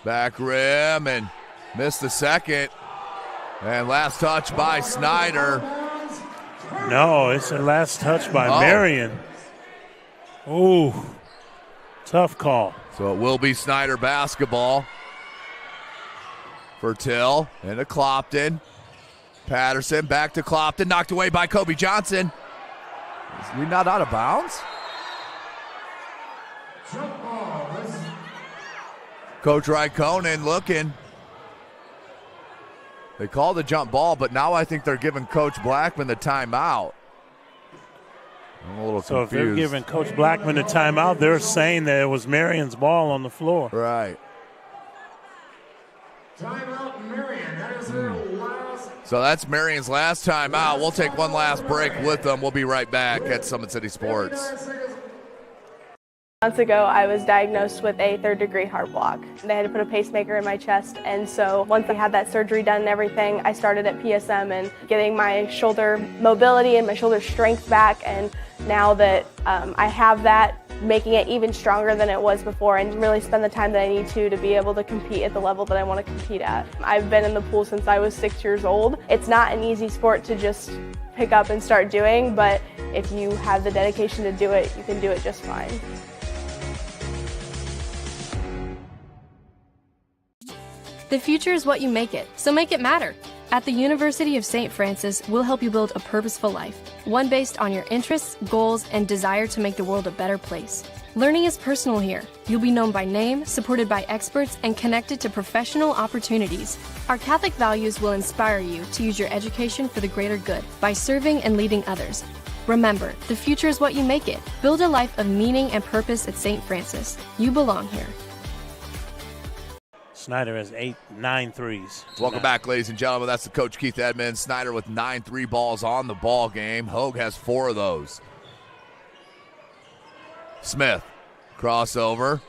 Back rim and missed the second. And last touch by Snider. No, it's the last touch by Marion. Ooh, tough call. So it will be Snider basketball. For Till into Clopton. Patterson back to Clopton, knocked away by Kobe Johnson. Is he not out of bounds? Coach Raikkonen looking. They called the jump ball, but now I think they're giving Coach Blackman the timeout. I'm a little confused. So if they're giving Coach Blackman the timeout, they're saying that it was Marion's ball on the floor. Right. Timeout Marion. That is their last. So that's Marion's last timeout. We'll take one last break with them. We'll be right back at Summit City Sports. Months ago, I was diagnosed with a third-degree heart block. They had to put a pacemaker in my chest, and so once I had that surgery done and everything, I started at PSM and getting my shoulder mobility and my shoulder strength back, and now that I have that, making it even stronger than it was before and really spend the time that I need to be able to compete at the level that I want to compete at. I've been in the pool since I was 6 years old. It's not an easy sport to just pick up and start doing, but if you have the dedication to do it, you can do it just fine. The future is what you make it, so make it matter. At the University of St. Francis, we'll help you build a purposeful life, one based on your interests, goals, and desire to make the world a better place. Learning is personal here. You'll be known by name, supported by experts, and connected to professional opportunities. Our Catholic values will inspire you to use your education for the greater good by serving and leading others. Remember, the future is what you make it. Build a life of meaning and purpose at St. Francis. You belong here. Snider has 9 threes. Welcome back, ladies and gentlemen. That's the coach, Keith Edmonds. Snider with 9 3 balls on the ball game. Hogue has 4 of those. Smith, crossover.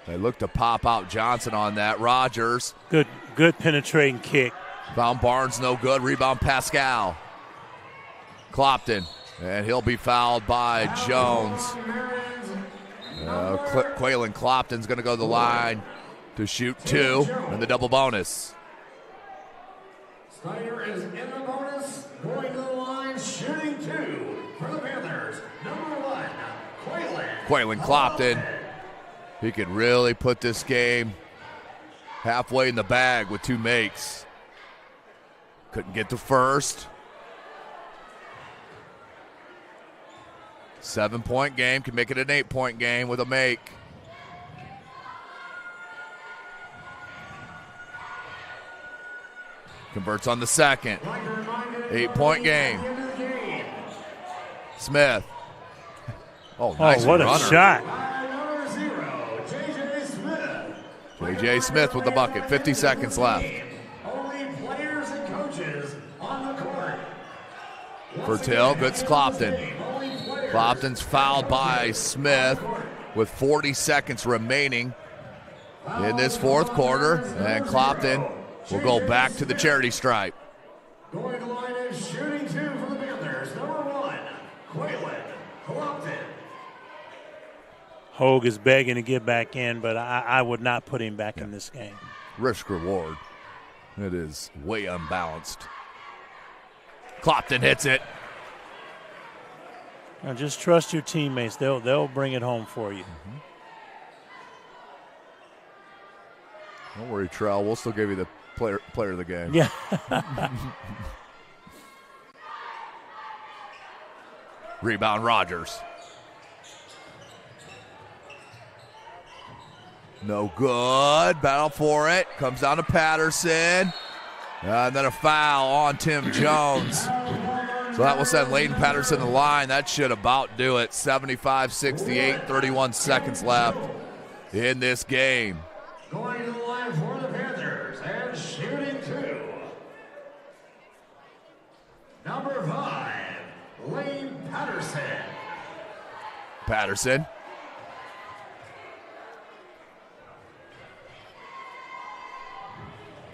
They look to pop out Johnson on that. Rogers. Good penetrating kick. Found Barnes, no good. Rebound, Pascal. Clopton, and he'll be fouled by Jones. Quaylen Clopton's going to go to the line to shoot 2 in the double bonus. Snider is in the bonus, going to the line, shooting 2 for the Panthers. Number 1, Quaylen Clopton. He could really put this game halfway in the bag with 2 makes. Couldn't get to first. 7-point game, can make it an 8-point game with a make. Converts on the second. 8-point game. Smith. Nice what runner. A shot. J.J. Smith with the bucket. 50 seconds left. Only players and coaches on the court. For Till, good's Clopton. Clopton's fouled by Smith with 40 seconds remaining in this fourth quarter. And Clopton will go back to the charity stripe. Going to the line and shooting 2 for the Panthers. Number 1, Quaylen Clopton. Hogue is begging to get back in, but I would not put him back in this game. Risk reward. It is way unbalanced. Clopton hits it. Now just trust your teammates. They'll bring it home for you. Don't worry, Trell. We'll still give you the player of the game. Yeah. Rebound, Rogers. No good. Battle for it. Comes down to Patterson. And then a foul on Tim Jones. So that will send Layton Patterson to the line. That should about do it. 75-68, 31 seconds left in this game. Going to the line for the Panthers and shooting 2. Number 5, Lane Patterson. Patterson.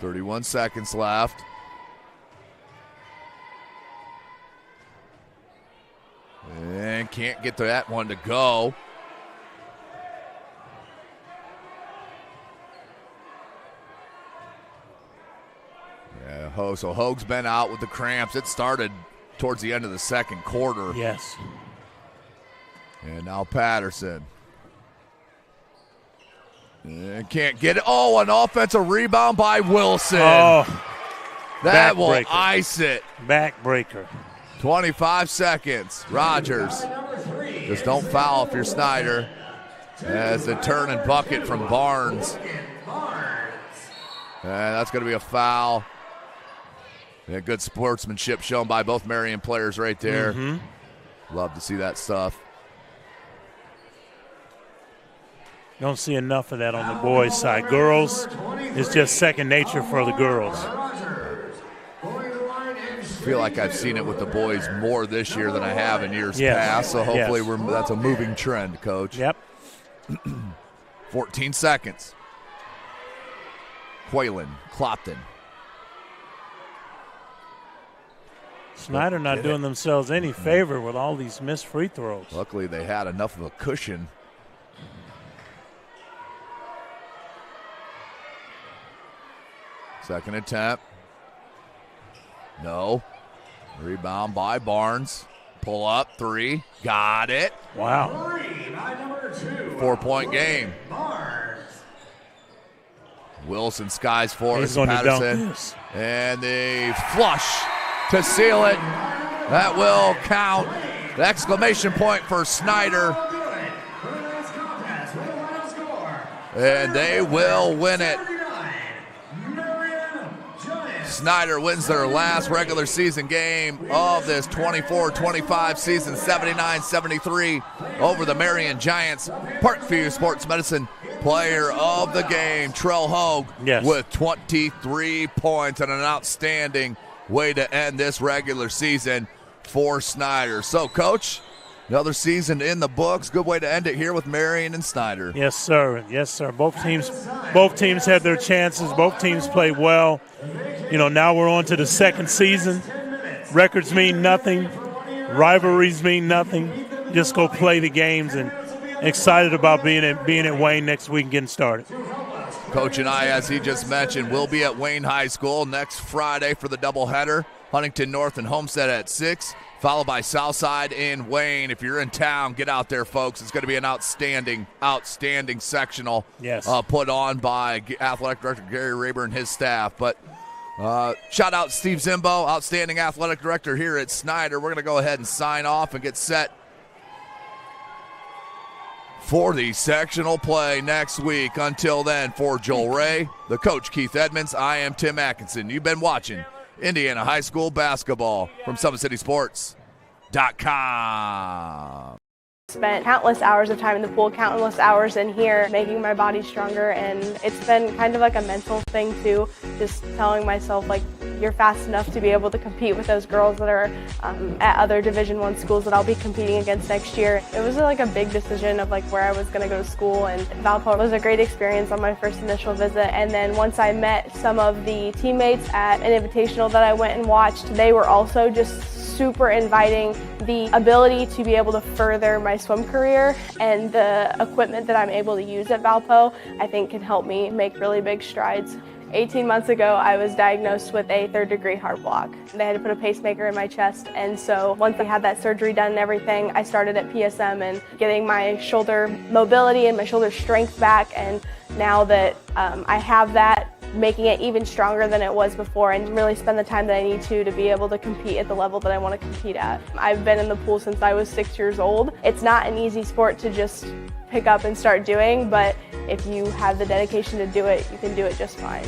"31 seconds left. And can't get to that one to go. Yeah, so Hogue's been out with the cramps. It started towards the end of the second quarter. Yes. And now Patterson. And can't get it. Oh, an offensive rebound by Wilson. Oh, that will ice it. Backbreaker. 25 seconds. Rogers. Just don't foul if you're Snider. As the turn and bucket from Barnes. And that's going to be a foul. Yeah, good sportsmanship shown by both Marion players right there. Mm-hmm. Love to see that stuff. Don't see enough of that on the boys' side. Girls, it's just second nature for the girls. I feel like I've seen it with the boys more this year than I have in years past, so hopefully that's a moving trend, Coach. Yep. 14 seconds. Quaylen, Clopton. Snider not doing themselves any favor with all these missed free throws. Luckily, they had enough of a cushion. Second attempt. No. Rebound by Barnes. Pull up, 3. Got it. Wow. 4-point game. Wilson skies for He's it. going to dunk Patterson. this. And the flush to seal it. That will count. The exclamation point for Snider. And they will win it. Snider wins their last regular season game of this 24-25 season, 79-73 over the Marion Giants. Parkview Sports Medicine player of the game, Trell Hogue, with 23 points and an outstanding way to end this regular season for Snider. So, Coach, another season in the books. Good way to end it here with Marion and Snider. Yes, sir. Yes, sir. Both teams had their chances. Both teams played well. You know, now we're on to the second season. Records mean nothing. Rivalries mean nothing. Just go play the games, and excited about being at Wayne next week and getting started. Coach and I, as he just mentioned, will be at Wayne High School next Friday for the doubleheader. Huntington North and Homestead at 6, followed by Southside in Wayne. If you're in town, get out there, folks. It's going to be an outstanding sectional put on by Athletic Director Gary Rayburn and his staff. But shout out Steve Zimbo, outstanding athletic director here at Snider. We're going to go ahead and sign off and get set for the sectional play next week. Until then, for Joel Ray, the coach Keith Edmonds, I am Tim Atkinson. You've been watching Indiana High School basketball from SummitCitySports.com. Spent countless hours of time in the pool, countless hours in here, making my body stronger, and it's been kind of like a mental thing too, just telling myself, like, you're fast enough to be able to compete with those girls that are at other Division I schools that I'll be competing against next year. It was like a big decision of like where I was going to go to school, and Valpo was a great experience on my first initial visit. And then once I met some of the teammates at an invitational that I went and watched, they were also just super inviting. The ability to be able to further my swim career and the equipment that I'm able to use at Valpo, I think can help me make really big strides. 18 months ago, I was diagnosed with a third-degree heart block. They had to put a pacemaker in my chest, and so once I had that surgery done and everything, I started at PSM and getting my shoulder mobility and my shoulder strength back, and now that I have that, making it even stronger than it was before and really spend the time that I need to be able to compete at the level that I want to compete at. I've been in the pool since I was 6 years old. It's not an easy sport to just pick up and start doing, but if you have the dedication to do it, you can do it just fine.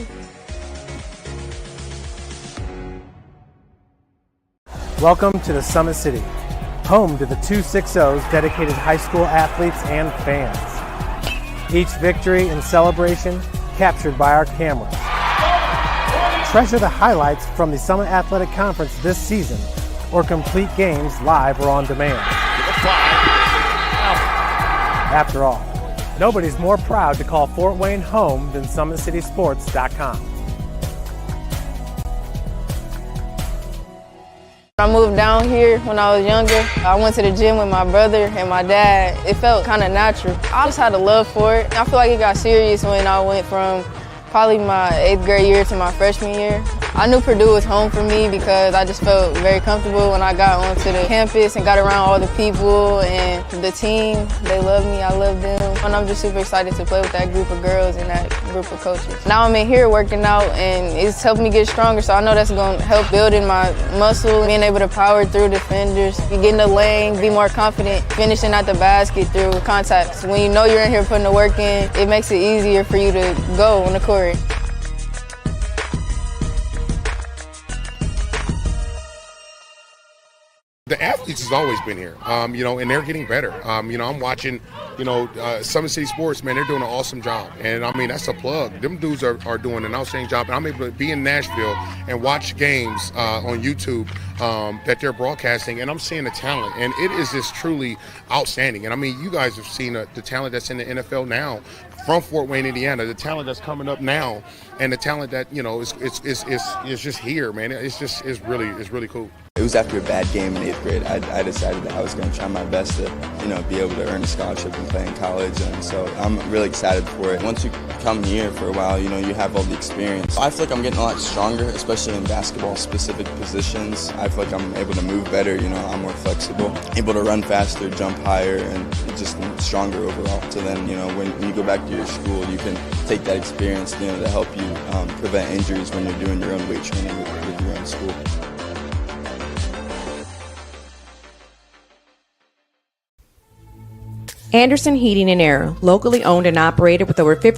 Welcome to the Summit City, home to the 260's dedicated high school athletes and fans. Each victory and celebration captured by our cameras. Treasure the highlights from the Summit Athletic Conference this season, or complete games live or on demand. After all, nobody's more proud to call Fort Wayne home than SummitCitySports.com. I moved down here when I was younger. I went to the gym with my brother and my dad. It felt kind of natural. I just had a love for it. I feel like it got serious when I went from probably my 8th grade year to my freshman year. I knew Purdue was home for me because I just felt very comfortable when I got onto the campus and got around all the people and the team. They love me, I love them. And I'm just super excited to play with that group of girls and that group of coaches. Now I'm in here working out and it's helped me get stronger, so I know that's going to help building my muscle, being able to power through defenders, get in the lane, be more confident, finishing at the basket through contacts. When you know you're in here putting the work in, it makes it easier for you to go on the court. The athletes has always been here, and they're getting better. I'm watching, Summit City Sports, man, they're doing an awesome job. And, that's a plug. Them dudes are doing an outstanding job. And I'm able to be in Nashville and watch games on YouTube that they're broadcasting, and I'm seeing the talent. And it is just truly outstanding. And, you guys have seen the talent that's in the NFL now from Fort Wayne, Indiana, the talent that's coming up now, and the talent that, is just here, man. It's really cool. It was after a bad game in 8th grade. I decided that I was going to try my best to, be able to earn a scholarship and play in college. And so I'm really excited for it. Once you come here for a while, you have all the experience. I feel like I'm getting a lot stronger, especially in basketball-specific positions. I feel like I'm able to move better. I'm more flexible, able to run faster, jump higher, and just stronger overall. So then, when you go back to your school, you can take that experience, to help you prevent injuries when you're doing your own weight training with your own school. Anderson Heating and Air, locally owned and operated with over 50